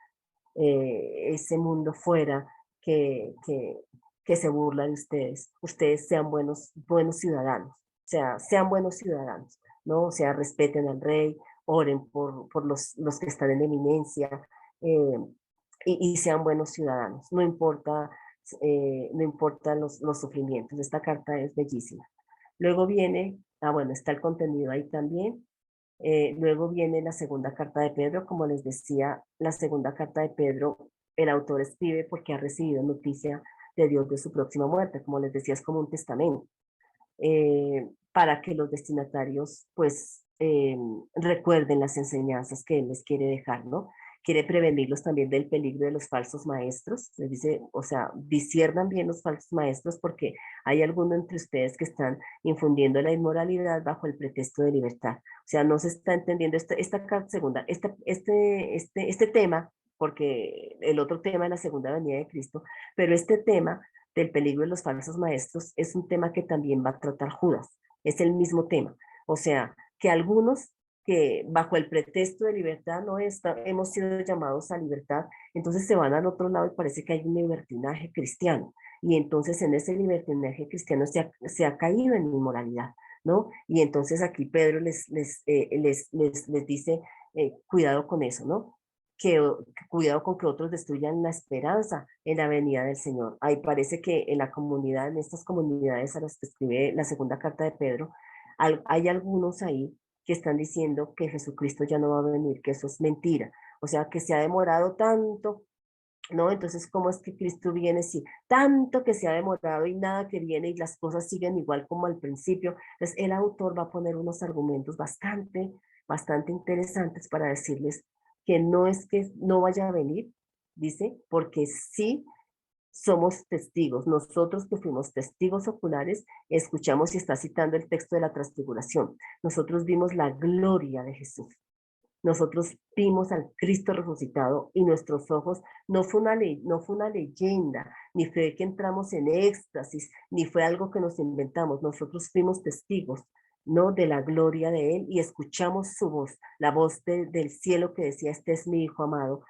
Ese mundo fuera que, que, que se burla de ustedes. Ustedes sean buenos ciudadanos, o sea, sean buenos ciudadanos, ¿no? O sea, respeten al rey, oren por los que están en eminencia eh, y sean buenos ciudadanos, no importa los sufrimientos. Esta carta es bellísima. Luego viene, bueno, está el contenido ahí también. Luego viene la segunda carta de Pedro, como les decía, la segunda carta de Pedro, el autor escribe porque ha recibido noticia de Dios de su próxima muerte, como les decía, es como un testamento, para que los destinatarios pues recuerden las enseñanzas que él les quiere dejar, ¿no? Quiere prevenirlos también del peligro de los falsos maestros, les dice, o sea, disciernan bien los falsos maestros porque hay alguno entre ustedes que están infundiendo la inmoralidad bajo el pretexto de libertad. O sea, no se está entendiendo segunda, este tema, porque el otro tema es la segunda venida de Cristo, pero este tema del peligro de los falsos maestros es un tema que también va a tratar Judas, es el mismo tema. O sea, que algunos que bajo el pretexto de libertad no hemos sido llamados a libertad, entonces se van al otro lado y parece que hay un libertinaje cristiano. Y entonces en ese libertinaje cristiano se ha caído en inmoralidad, ¿no? Y entonces aquí Pedro les dice, cuidado con eso, ¿no? Cuidado con que otros destruyan la esperanza en la venida del Señor. Ahí parece que en la comunidad, en estas comunidades a las que escribe la segunda carta de Pedro, hay algunos ahí que están diciendo que Jesucristo ya no va a venir, que eso es mentira. O sea, que se ha demorado tanto, ¿no? Entonces, ¿cómo es que Cristo viene si tanto que se ha demorado y nada que viene y las cosas siguen igual como al principio? Entonces, el autor va a poner unos argumentos bastante interesantes para decirles que no es que no vaya a venir, dice, porque sí somos testigos. Nosotros que fuimos testigos oculares, escuchamos y está citando el texto de la transfiguración. Nosotros vimos la gloria de Jesús. Nosotros vimos al Cristo resucitado y nuestros ojos no fue una leyenda, ni fue que entramos en éxtasis, ni fue algo que nos inventamos. Nosotros fuimos testigos, ¿no? De la gloria de Él y escuchamos su voz, la voz del cielo que decía, este es mi Hijo amado,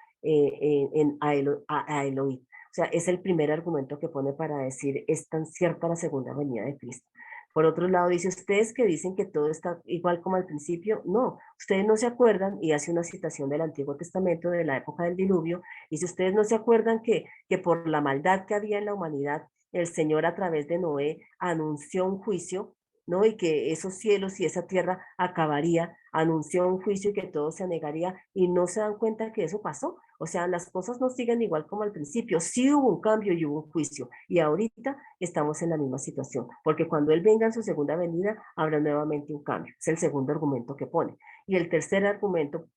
a Elohim. O sea, es el primer argumento que pone para decir, es tan cierta la segunda venida de Cristo. Por otro lado, dice, ustedes que dicen que todo está igual como al principio, no, ustedes no se acuerdan, y hace una citación del Antiguo Testamento de la época del diluvio, y si ustedes no se acuerdan que por la maldad que había en la humanidad, el Señor a través de Noé anunció un juicio, ¿no? Y que esos cielos y esa tierra acabaría, anunció un juicio y que todo se anegaría, y no se dan cuenta que eso pasó. O sea, las cosas no siguen igual como al principio. Sí hubo un cambio y hubo un juicio. Y ahorita estamos en la misma situación. Porque cuando Él venga en su segunda venida, habrá nuevamente un cambio. Es el segundo argumento que pone. Y el tercer argumento,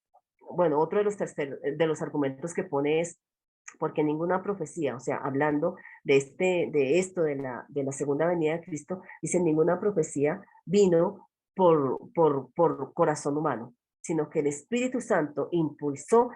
bueno, otro de los argumentos que pone es porque ninguna profecía, o sea, hablando de esto, de la segunda venida de Cristo, dice, ninguna profecía vino por corazón humano, sino que el Espíritu Santo impulsó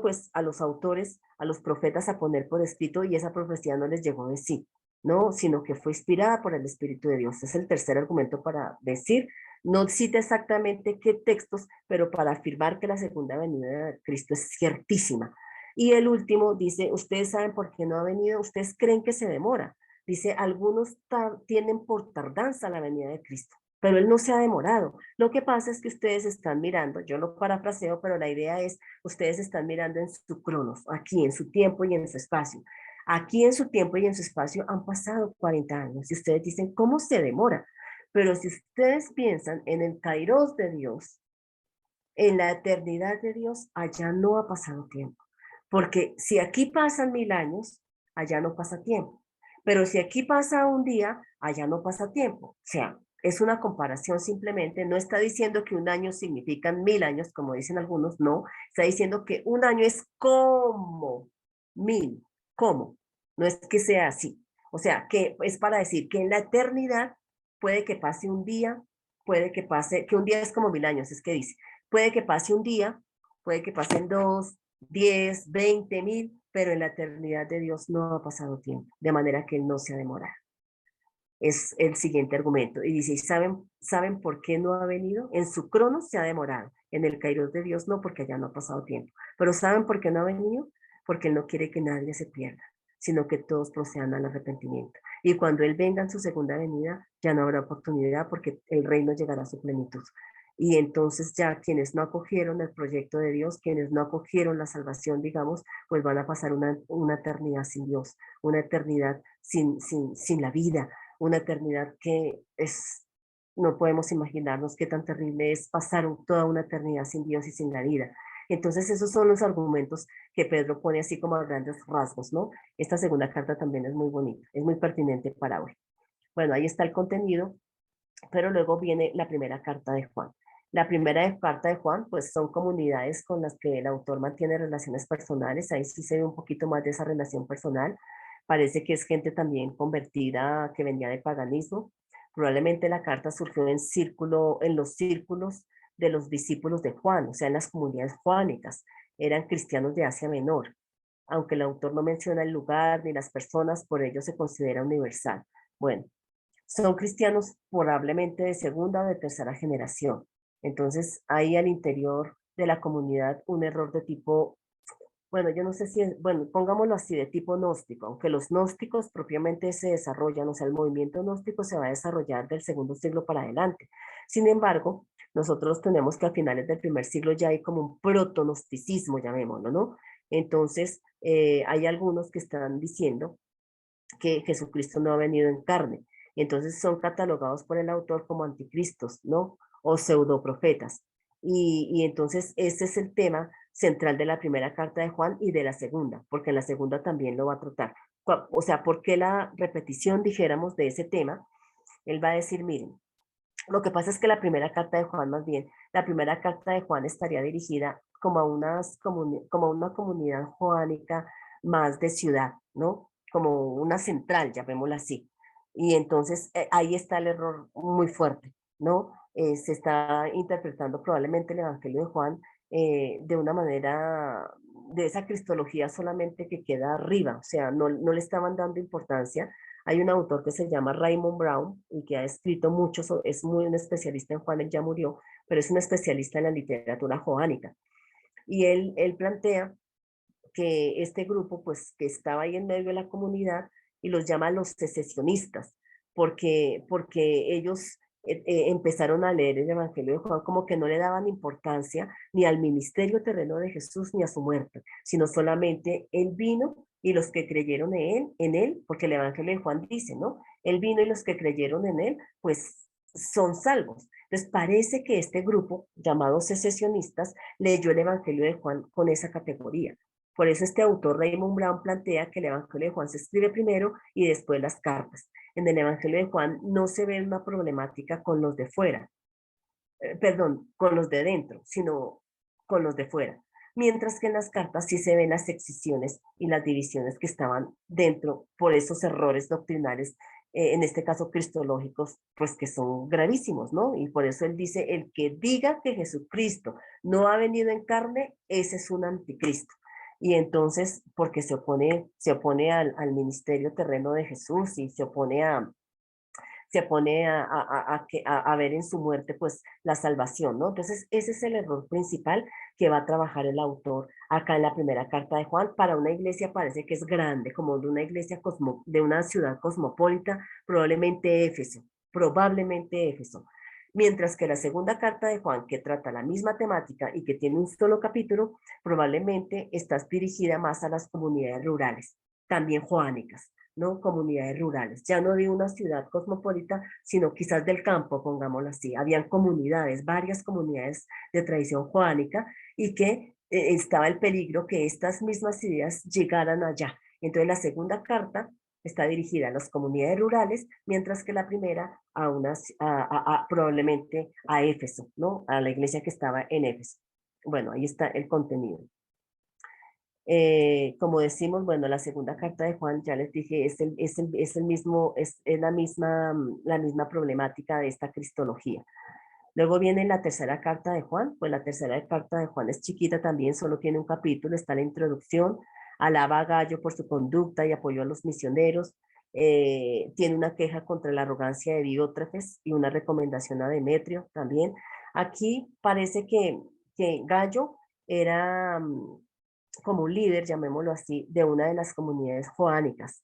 pues a los autores, a los profetas a poner por escrito y esa profecía no les llegó de sí, ¿no? Sino que fue inspirada por el Espíritu de Dios. Es el tercer argumento para decir, no cita exactamente qué textos, pero para afirmar que la segunda venida de Cristo es ciertísima. Y el último dice, ustedes saben por qué no ha venido, ustedes creen que se demora. Dice, algunos tienen por tardanza la venida de Cristo, pero Él no se ha demorado. Lo que pasa es que ustedes están mirando, yo lo parafraseo, pero la idea es, ustedes están mirando en su cronos, aquí, en su tiempo y en su espacio. Aquí en su tiempo y en su espacio han pasado 40 años y ustedes dicen, ¿cómo se demora? Pero si ustedes piensan en el kairos de Dios, en la eternidad de Dios, allá no ha pasado tiempo. Porque si aquí pasan 1000 años, allá no pasa tiempo. Pero si aquí pasa un día, allá no pasa tiempo. O sea, es una comparación simplemente. No está diciendo que un año significan 1000 años, como dicen algunos, no. Está diciendo que un año es como 1000. ¿Cómo? No es que sea así. O sea, que es para decir que en la eternidad puede que pase un día, puede que pase, que un día es como 1000 años, es que dice, puede que pase un día, puede que pasen 2, 10, 20 mil, pero en la eternidad de Dios no ha pasado tiempo, de manera que Él no se ha demorado. Es el siguiente argumento. Y dice, ¿saben por qué no ha venido? En su crono se ha demorado, en el kairos de Dios no, porque ya no ha pasado tiempo. Pero ¿saben por qué no ha venido? Porque Él no quiere que nadie se pierda, sino que todos procedan al arrepentimiento. Y cuando Él venga en su segunda venida, ya no habrá oportunidad porque el reino llegará a su plenitud. Y entonces ya quienes no acogieron el proyecto de Dios, quienes no acogieron la salvación, digamos, pues van a pasar una eternidad sin Dios, una eternidad sin la vida, una eternidad que es, no podemos imaginarnos qué tan terrible es pasar toda una eternidad sin Dios y sin la vida. Entonces esos son los argumentos que Pedro pone así como a grandes rasgos, ¿no? Esta segunda carta también es muy bonita, es muy pertinente para hoy. Bueno, ahí está el contenido, pero luego viene la primera carta de Juan. La primera carta de Juan, pues son comunidades con las que el autor mantiene relaciones personales, ahí sí se ve un poquito más de esa relación personal, parece que es gente también convertida que venía de paganismo, probablemente la carta surgió en los círculos de los discípulos de Juan, o sea, en las comunidades juánicas, eran cristianos de Asia Menor, aunque el autor no menciona el lugar ni las personas, por ello se considera universal. Bueno, son cristianos probablemente de segunda o de tercera generación. Entonces hay al interior de la comunidad un error de tipo, bueno, yo no sé si, bueno, pongámoslo así, de tipo gnóstico, aunque los gnósticos propiamente se desarrollan, o sea, el movimiento gnóstico se va a desarrollar del segundo siglo para adelante. Sin embargo, nosotros tenemos que a finales del primer siglo ya hay como un proto-gnosticismo, llamémoslo, ¿no? Entonces, hay algunos que están diciendo que Jesucristo no ha venido en carne. Y entonces son catalogados por el autor como anticristos, ¿no? O pseudoprofetas. Y entonces ese es el tema central de la primera carta de Juan y de la segunda, porque en la segunda también lo va a tratar. O sea, ¿por qué la repetición, dijéramos, de ese tema? Él va a decir, miren, lo que pasa es que la primera carta de Juan, más bien, la primera carta de Juan estaría dirigida como a, como a una comunidad joánica más de ciudad, ¿no? Como una central, llamémosla así. Y entonces ahí está el error muy fuerte, ¿no? Se está interpretando probablemente el Evangelio de Juan de una manera, de esa cristología solamente que queda arriba, o sea, no le estaban dando importancia. Hay un autor que se llama Raymond Brown y que ha escrito mucho, es muy un especialista en Juan, él ya murió, pero es un especialista en la literatura joánica. Y él plantea que este grupo, pues, que estaba ahí en medio de la comunidad y los llama los secesionistas, porque ellos empezaron a leer el Evangelio de Juan como que no le daban importancia ni al ministerio terreno de Jesús ni a su muerte, sino solamente él vino y los que creyeron en él, porque el Evangelio de Juan dice, ¿no? Él vino y los que creyeron en él, pues son salvos. Entonces parece que este grupo, llamado secesionistas, leyó el Evangelio de Juan con esa categoría. Por eso este autor, Raymond Brown, plantea que el Evangelio de Juan se escribe primero y después las cartas. En el Evangelio de Juan no se ve una problemática con los de fuera, perdón, con los de dentro, sino con los de fuera. Mientras que en las cartas sí se ven las excisiones y las divisiones que estaban dentro por esos errores doctrinales, en este caso cristológicos, pues que son gravísimos, ¿no? Y por eso él dice, el que diga que Jesucristo no ha venido en carne, ese es un anticristo. Y entonces, porque se opone al ministerio terreno de Jesús y se pone a ver en su muerte pues la salvación, ¿no? Entonces ese es el error principal que va a trabajar el autor acá en la primera carta de Juan. Para una iglesia parece que es grande, como de una iglesia de una ciudad cosmopolita, probablemente Éfeso. Mientras que la segunda carta de Juan, que trata la misma temática y que tiene un solo capítulo, probablemente está dirigida más a las comunidades rurales, también joánicas, ¿no? Comunidades rurales, ya no de una ciudad cosmopolita, sino quizás del campo, pongámoslo así. Habían comunidades, varias comunidades de tradición joánica y que estaba el peligro que estas mismas ideas llegaran allá. Entonces la segunda carta está dirigida a las comunidades rurales, mientras que la primera probablemente a Éfeso, ¿no? A la iglesia que estaba en Éfeso. Bueno, ahí está el contenido. Como decimos, bueno, la segunda carta de Juan, ya les dije, es el mismo, es la misma problemática de esta cristología. Luego viene la tercera carta de Juan, pues la tercera carta de Juan es chiquita también, solo tiene un capítulo, está la introducción, alaba a Gallo por su conducta y apoyó a los misioneros, tiene una queja contra la arrogancia de Diótrefes y una recomendación a Demetrio también. Aquí parece que Gallo era como un líder, llamémoslo así, de una de las comunidades joánicas.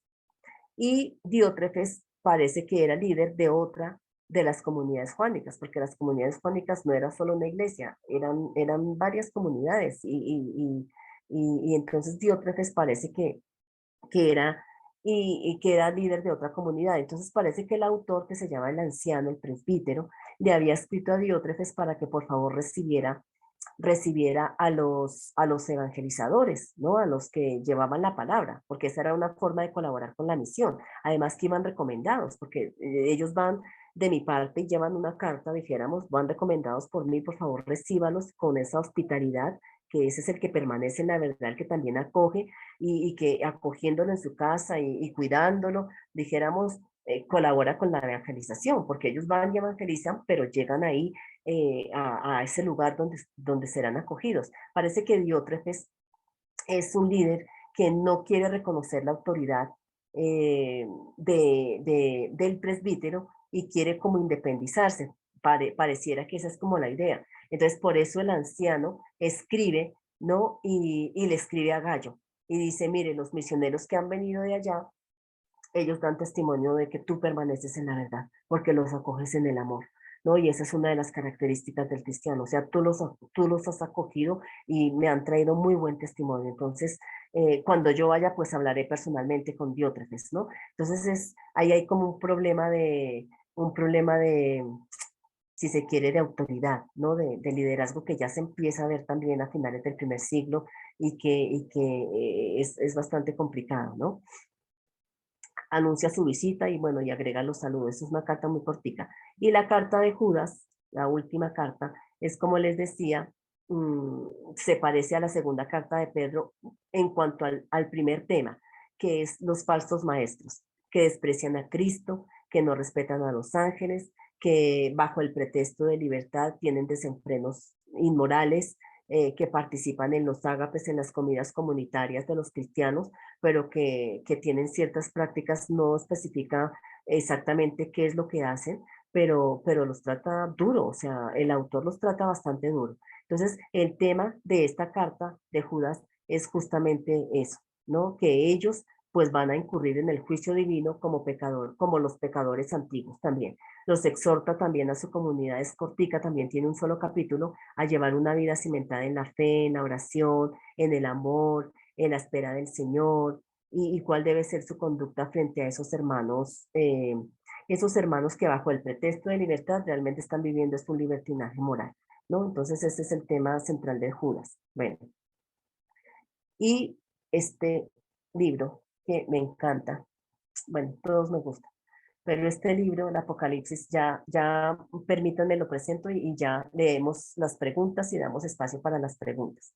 Y Diótrefes parece que era líder de otra de las comunidades joánicas, porque las comunidades joánicas no era solo una iglesia, eran varias comunidades. Y entonces Diótrefes parece que era y que era líder de otra comunidad. Entonces parece que el autor, que se llama el anciano, el presbítero, le había escrito a Diótrefes para que por favor recibiera a los evangelizadores, ¿no? A los que llevaban la palabra, porque esa era una forma de colaborar con la misión. Además que iban recomendados, porque ellos van de mi parte y llevan una carta, dijéramos, van recomendados por mí, por favor, recíbalos con esa hospitalidad, que ese es el que permanece en la verdad, el que también acoge y que acogiéndolo en su casa y cuidándolo, dijéramos, colabora con la evangelización, porque ellos van y evangelizan, pero llegan ahí a ese lugar donde serán acogidos. Parece que Diótrefes es un líder que no quiere reconocer la autoridad del presbítero y quiere como independizarse. Pareciera que esa es como la idea. Entonces, por eso el anciano escribe, ¿no? Y le escribe a Gallo y dice, mire, los misioneros que han venido de allá, ellos dan testimonio de que tú permaneces en la verdad, porque los acoges en el amor, ¿no? Y esa es una de las características del cristiano, o sea, tú los has acogido y me han traído muy buen testimonio. Entonces, cuando yo vaya, pues hablaré personalmente con Diótrefes, ¿no? Entonces, ahí hay como un problema de, si se quiere, de autoridad, ¿no? De liderazgo que ya se empieza a ver también a finales del primer siglo y que es bastante complicado, ¿no? Anuncia su visita y bueno, y agrega los saludos. Es una carta muy cortica. Y la carta de Judas, la última carta, es como les decía, se parece a la segunda carta de Pedro en cuanto al primer tema, que es los falsos maestros, que desprecian a Cristo, que no respetan a los ángeles, que bajo el pretexto de libertad tienen desenfrenos inmorales, que participan en los ágapes, en las comidas comunitarias de los cristianos, pero que tienen ciertas prácticas, no especifica exactamente qué es lo que hacen, pero los trata duro, o sea, el autor los trata bastante duro. Entonces, el tema de esta carta de Judas es justamente eso, ¿no? Que ellos pues van a incurrir en el juicio divino como pecador, como los pecadores antiguos también. Los exhorta también a su comunidad, es cortica, también tiene un solo capítulo, a llevar una vida cimentada en la fe, en la oración, en el amor, en la espera del Señor, y cuál debe ser su conducta frente a esos hermanos que bajo el pretexto de libertad realmente están viviendo es un libertinaje moral, ¿no? Entonces ese es el tema central de Judas. Bueno, y este libro que me encanta, bueno, todos me gustan, pero este libro, el Apocalipsis, ya permítanme lo presento y ya leemos las preguntas y damos espacio para las preguntas.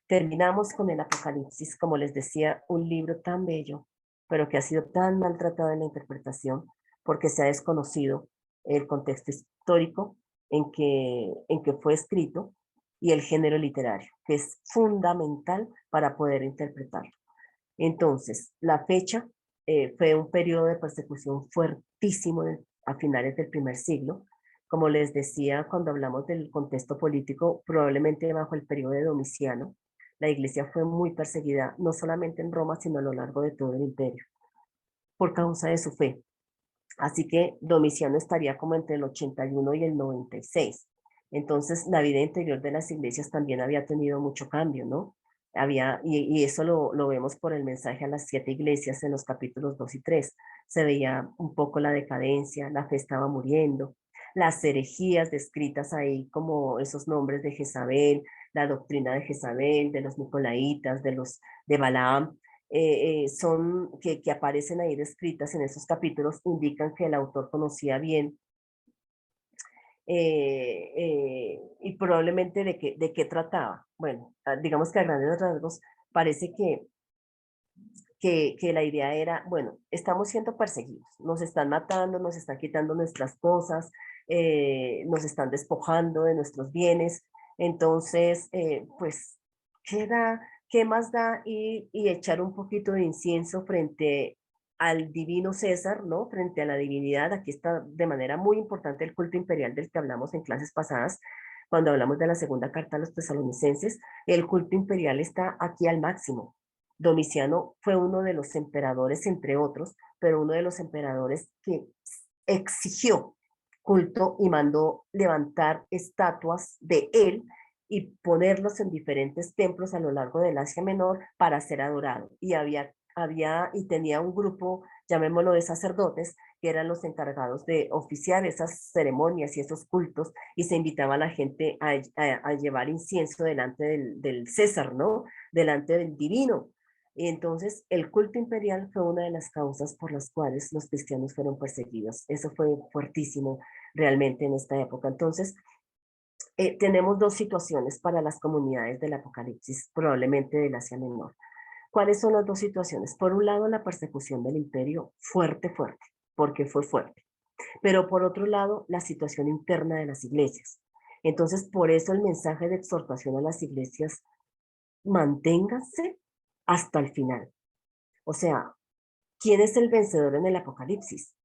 Terminamos con el Apocalipsis, como les decía, un libro tan bello, pero que ha sido tan maltratado en la interpretación, porque se ha desconocido el contexto histórico en que fue escrito y el género literario, que es fundamental para poder interpretarlo. Entonces, la fecha fue un periodo de persecución fuertísimo a finales del primer siglo. Como les decía, cuando hablamos del contexto político, probablemente bajo el periodo de Domiciano, la iglesia fue muy perseguida, no solamente en Roma, sino a lo largo de todo el imperio, por causa de su fe. Así que Domiciano estaría como entre el 81 y el 96. Entonces, la vida interior de las iglesias también había tenido mucho cambio, ¿no? Y eso lo vemos por el mensaje a las 7 iglesias en los capítulos 2 y 3. Se veía un poco la decadencia, la fe estaba muriendo, las herejías descritas ahí como esos nombres de Jezabel, la doctrina de Jezabel, de los Nicolaitas, de Balaam, que aparecen ahí descritas en esos capítulos, indican que el autor conocía bien y probablemente de qué trataba. Bueno, digamos que a grandes rasgos parece que la idea era, bueno, estamos siendo perseguidos, nos están matando, nos están quitando nuestras cosas, nos están despojando de nuestros bienes, entonces, pues, ¿qué da, qué más da y echar un poquito de incienso frente al divino César, ¿no? Frente a la divinidad, aquí está de manera muy importante el culto imperial del que hablamos en clases pasadas, cuando hablamos de la segunda carta a los tesalonicenses, el culto imperial está aquí al máximo. Domiciano fue uno de los emperadores, entre otros, pero uno de los emperadores que exigió culto y mandó levantar estatuas de él y ponerlos en diferentes templos a lo largo del Asia Menor para ser adorado. Y y tenía un grupo, llamémoslo de sacerdotes, que eran los encargados de oficiar esas ceremonias y esos cultos, y se invitaba a la gente a llevar incienso delante del César, ¿no? Delante del divino. Y entonces el culto imperial fue una de las causas por las cuales los cristianos fueron perseguidos. Eso fue fuertísimo realmente en esta época. Entonces, tenemos dos situaciones para las comunidades del Apocalipsis, probablemente del Asia Menor. ¿Cuáles son las dos situaciones? Por un lado, la persecución del imperio fuerte, fuerte, porque fue fuerte. Pero por otro lado, la situación interna de las iglesias. Entonces, por eso el mensaje de exhortación a las iglesias, manténganse hasta el final. O sea, ¿quién es el vencedor en el Apocalipsis?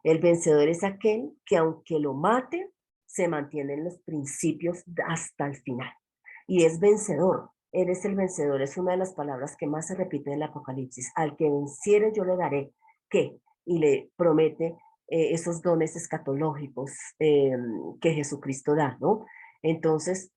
El vencedor es aquel que aunque lo maten, se mantiene en los principios hasta el final. Y es vencedor. Eres el vencedor. Es una de las palabras que más se repite en el Apocalipsis. Al que venciere yo le daré. ¿Qué? Y le promete esos dones escatológicos que Jesucristo da, ¿no? Entonces,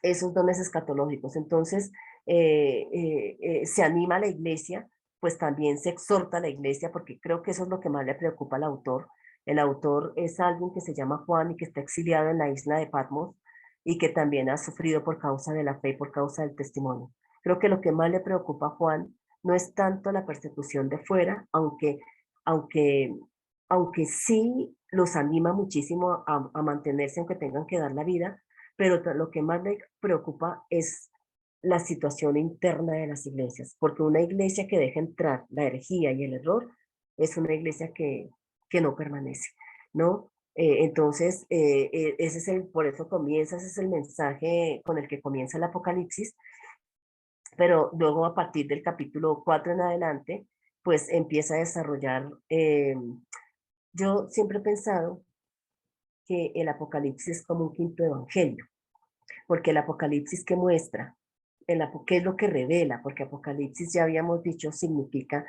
esos dones escatológicos. Entonces, se anima a la iglesia, pues también se exhorta a la iglesia, porque creo que eso es lo que más le preocupa al autor. El autor es alguien que se llama Juan y que está exiliado en la isla de Patmos y que también ha sufrido por causa de la fe y por causa del testimonio. Creo que lo que más le preocupa a Juan no es tanto la persecución de fuera, aunque, aunque sí los anima muchísimo a mantenerse aunque tengan que dar la vida, pero lo que más le preocupa es la situación interna de las iglesias, porque una iglesia que deja entrar la herejía y el error es una iglesia que no permanece, ¿no? Entonces, ese es por eso comienza, ese es el mensaje con el que comienza el Apocalipsis, pero luego a partir del capítulo 4 en adelante, pues empieza a desarrollar, yo siempre he pensado que el Apocalipsis es como un quinto evangelio, porque el Apocalipsis que muestra, ¿qué es lo que revela? Porque Apocalipsis ya habíamos dicho significa,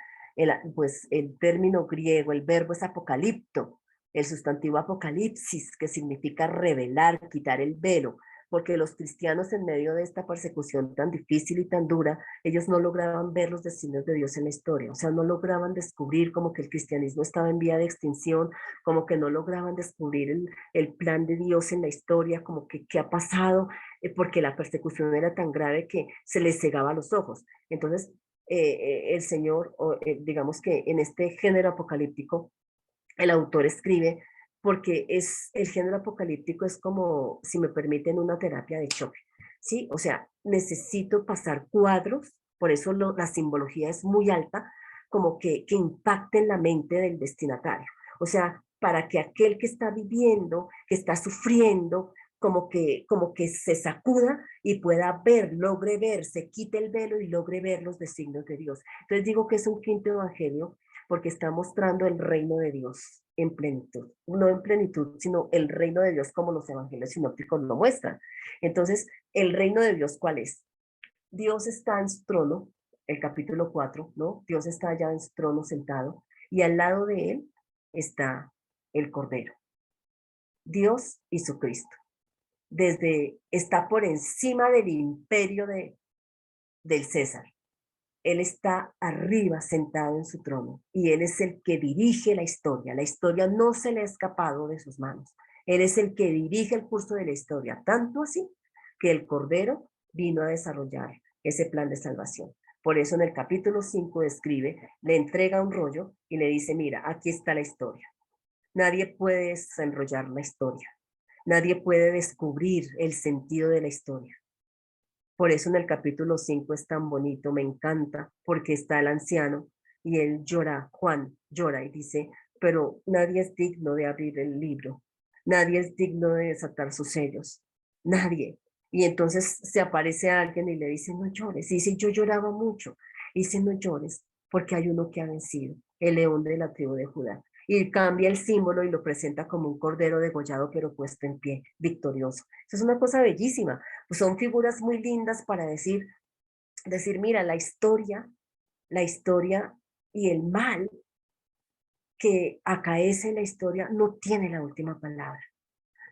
pues el término griego, el verbo es apocalipto, el sustantivo apocalipsis, que significa revelar, quitar el velo, porque los cristianos en medio de esta persecución tan difícil y tan dura, ellos no lograban ver los designios de Dios en la historia, o sea, no lograban descubrir como que el cristianismo estaba en vía de extinción, como que no lograban descubrir el plan de Dios en la historia, como que qué ha pasado, porque la persecución era tan grave que se les cegaba los ojos. Entonces, el Señor, digamos que en este género apocalíptico, el autor escribe porque el género apocalíptico es como, si me permiten, una terapia de choque, ¿sí? O sea, necesito pasar cuadros, por eso la simbología es muy alta, como que impacten la mente del destinatario. O sea, para que aquel que está viviendo, que está sufriendo, como que se sacuda y pueda ver, logre ver, se quite el velo y logre ver los designios de Dios. Entonces digo que es un quinto evangelio porque está mostrando el reino de Dios en plenitud, no en plenitud, sino el reino de Dios como los evangelios sinópticos lo muestran. Entonces, el reino de Dios, ¿cuál es? Dios está en su trono, el capítulo 4, ¿no? Dios está allá en su trono sentado y al lado de él está el Cordero, Dios y su Cristo. Está por encima del imperio del César. Él está arriba sentado en su trono y él es el que dirige la historia. La historia no se le ha escapado de sus manos. Él es el que dirige el curso de la historia, tanto así que el Cordero vino a desarrollar ese plan de salvación. Por eso en el capítulo 5 describe, le entrega un rollo y le dice, mira, aquí está la historia. Nadie puede desenrollar la historia. Nadie puede descubrir el sentido de la historia. Por eso en el capítulo 5 es tan bonito, me encanta, porque está el anciano y él llora, Juan llora y dice, pero nadie es digno de abrir el libro, nadie es digno de desatar sus sellos, nadie. Y entonces se aparece alguien y le dice, no llores. Y dice, yo lloraba mucho. Y dice, no llores, porque hay uno que ha vencido, el león de la tribu de Judá. Y cambia el símbolo y lo presenta como un cordero degollado, pero puesto en pie, victorioso. Eso es una cosa bellísima. Pues son figuras muy lindas para decir, mira, la historia y el mal que acaece en la historia no tiene la última palabra,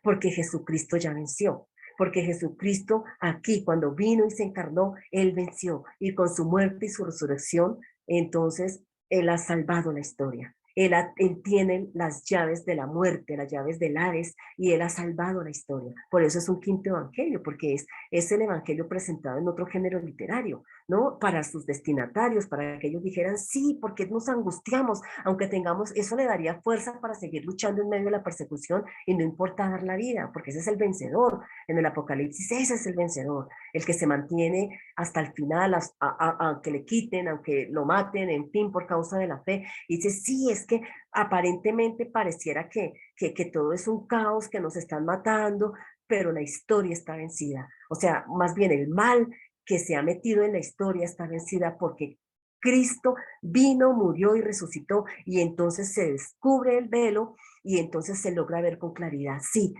porque Jesucristo ya venció, porque Jesucristo aquí cuando vino y se encarnó, Él venció y con su muerte y su resurrección, entonces Él ha salvado la historia. Él tiene las llaves de la muerte, las llaves del Hades, y Él ha salvado la historia. Por eso es un quinto evangelio, porque es el evangelio presentado en otro género literario, ¿no? Para sus destinatarios, para que ellos dijeran, sí, porque nos angustiamos, aunque tengamos, eso le daría fuerza para seguir luchando en medio de la persecución y no importa dar la vida, porque ese es el vencedor. En el Apocalipsis, ese es el vencedor, el que se mantiene hasta el final, aunque le quiten, aunque lo maten, en fin, por causa de la fe. Y dice, sí, es que aparentemente pareciera que todo es un caos, que nos están matando, pero la historia está vencida. O sea, más bien el mal que se ha metido en la historia está vencida porque Cristo vino, murió y resucitó, y entonces se descubre el velo y entonces se logra ver con claridad, sí,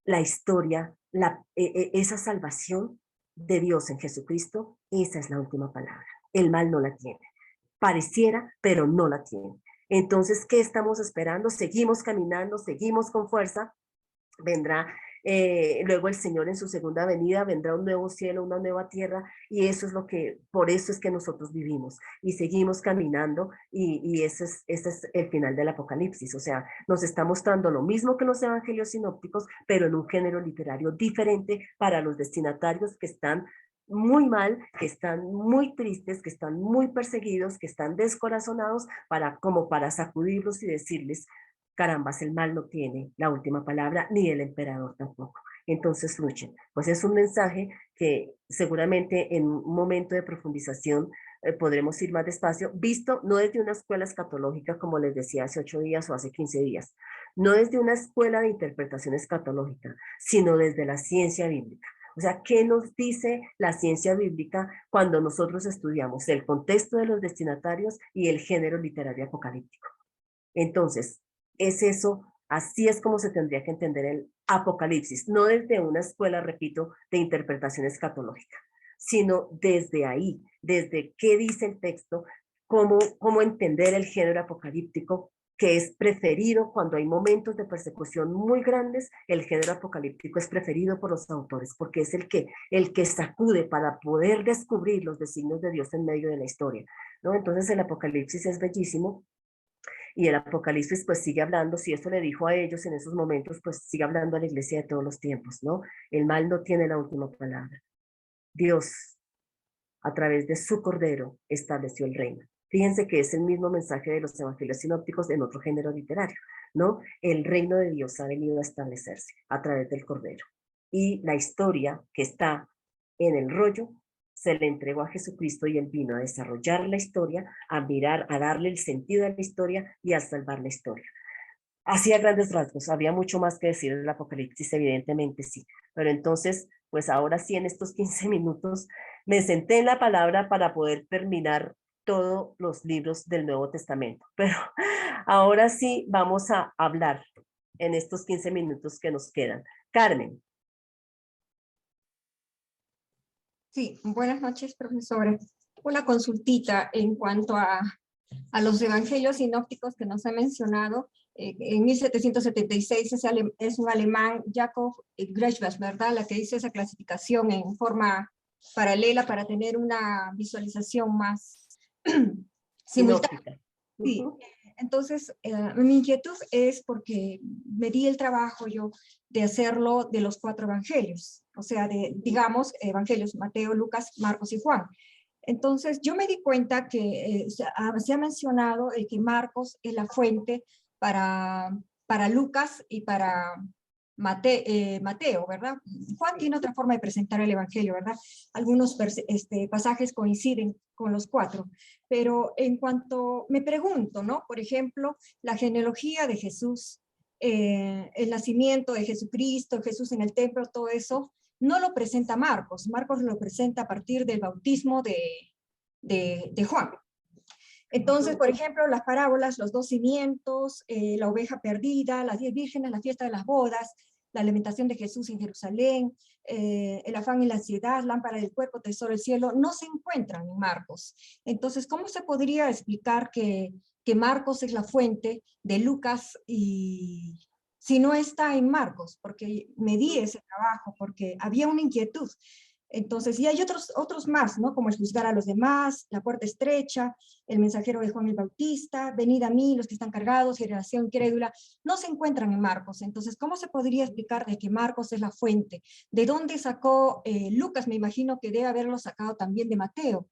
la historia, esa salvación de Dios en Jesucristo, esa es la última palabra. El mal no la tiene. Pareciera, pero no la tiene. Entonces, ¿qué estamos esperando? Seguimos caminando, seguimos con fuerza. Vendrá luego el Señor en su segunda venida, vendrá un nuevo cielo, una nueva tierra, y eso es lo que, por eso es que nosotros vivimos y seguimos caminando, y ese es el final del Apocalipsis. O sea, nos está mostrando lo mismo que los evangelios sinópticos, pero en un género literario diferente para los destinatarios que están muy mal, que están muy tristes, que están muy perseguidos, que están descorazonados, como para sacudirlos y decirles: carambas, el mal no tiene la última palabra, ni el emperador tampoco. Entonces luchen. Pues es un mensaje que seguramente en un momento de profundización podremos ir más despacio, visto no desde una escuela escatológica, como les decía hace 8 días o hace 15 días, no desde una escuela de interpretación escatológica, sino desde la ciencia bíblica. O sea, ¿qué nos dice la ciencia bíblica cuando nosotros estudiamos el contexto de los destinatarios y el género literario apocalíptico? Entonces, es eso, así es como se tendría que entender el Apocalipsis, no desde una escuela, repito, de interpretación escatológica, sino desde ahí, desde qué dice el texto, cómo entender el género apocalíptico, que es preferido cuando hay momentos de persecución muy grandes. El género apocalíptico es preferido por los autores, porque es el que sacude para poder descubrir los designios de Dios en medio de la historia, ¿no? Entonces el Apocalipsis es bellísimo. Y el Apocalipsis pues sigue hablando, si esto le dijo a ellos en esos momentos, pues sigue hablando a la iglesia de todos los tiempos, ¿no? El mal no tiene la última palabra. Dios, a través de su Cordero, estableció el reino. Fíjense que es el mismo mensaje de los evangelios sinópticos en otro género literario, ¿no? El reino de Dios ha venido a establecerse a través del Cordero. Y la historia que está en el rollo se le entregó a Jesucristo, y él vino a desarrollar la historia, a mirar, a darle el sentido a la historia y a salvar la historia. Así a grandes rasgos, había mucho más que decir del Apocalipsis, evidentemente sí, pero entonces, pues ahora sí, en estos 15 minutos, me senté en la palabra para poder terminar todos los libros del Nuevo Testamento, pero ahora sí vamos a hablar en estos 15 minutos que nos quedan. Carmen. Sí, buenas noches, profesora. Una consultita en cuanto a los evangelios sinópticos que nos ha mencionado. En 1776 es un alemán, Jakob Grechbach, ¿verdad? La que hizo esa clasificación en forma paralela para tener una visualización más simultánea. Sí. Entonces, mi inquietud es porque me di el trabajo yo de hacerlo de los 4 evangelios, o sea, digamos, evangelios Mateo, Lucas, Marcos y Juan. Entonces, yo me di cuenta que se ha mencionado que Marcos es la fuente para Lucas y para Mateo, ¿verdad? Juan tiene otra forma de presentar el evangelio, ¿verdad? Algunos pasajes coinciden con los 4, pero en cuanto, me pregunto, ¿no? Por ejemplo, la genealogía de Jesús, el nacimiento de Jesucristo, Jesús en el templo, todo eso, no lo presenta Marcos. Marcos lo presenta a partir del bautismo de Juan. Entonces, por ejemplo, las parábolas, los 2 cimientos, la oveja perdida, las 10 vírgenes, la fiesta de las bodas, la alimentación de Jesús en Jerusalén, el afán y la ansiedad, lámpara del cuerpo, tesoro del cielo, no se encuentran en Marcos. Entonces, ¿cómo se podría explicar que Marcos es la fuente de Lucas y si no está en Marcos? Porque me di ese trabajo, porque había una inquietud. Entonces, y hay otros más, ¿no? Como el juzgar a los demás, la puerta estrecha, el mensajero de Juan el Bautista, venid a mí los que están cargados, generación incrédula, no se encuentran en Marcos. Entonces, ¿cómo se podría explicar de que Marcos es la fuente? ¿De dónde sacó Lucas? Me imagino que debe haberlo sacado también de Mateo,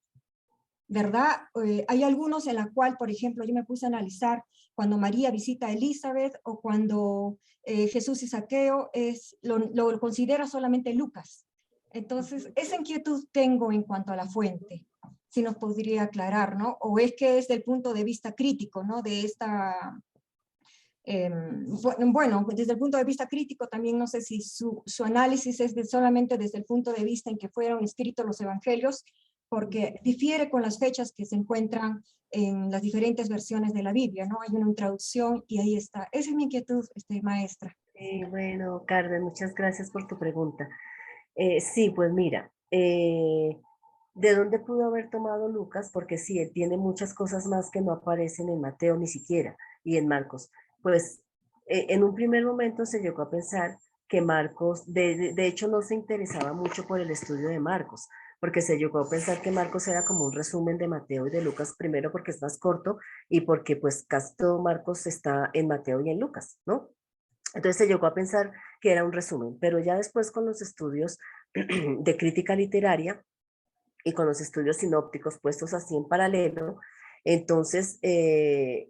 ¿verdad? Hay algunos en la cual, por ejemplo, yo me puse a analizar cuando María visita a Elizabeth o cuando Jesús y Zaqueo, lo considera solamente Lucas. Entonces, esa inquietud tengo en cuanto a la fuente, si nos podría aclarar, ¿no? O es que es del punto de vista crítico, ¿no? De esta, bueno, desde el punto de vista crítico también no sé si su análisis es solamente desde el punto de vista en que fueron escritos los evangelios, porque difiere con las fechas que se encuentran en las diferentes versiones de la Biblia, ¿no? Hay una introducción y ahí está. Esa es mi inquietud, maestra. Bueno, Carmen, muchas gracias por tu pregunta. Sí, pues mira, ¿de dónde pudo haber tomado Lucas? Porque sí, él tiene muchas cosas más que no aparecen en Mateo ni siquiera y en Marcos. Pues en un primer momento se llegó a pensar que Marcos, de hecho no se interesaba mucho por el estudio de Marcos, porque se llegó a pensar que Marcos era como un resumen de Mateo y de Lucas, primero porque es más corto y porque pues casi todo Marcos está en Mateo y en Lucas, ¿no? Entonces se llegó a pensar que era un resumen, pero ya después con los estudios de crítica literaria y con los estudios sinópticos puestos así en paralelo, entonces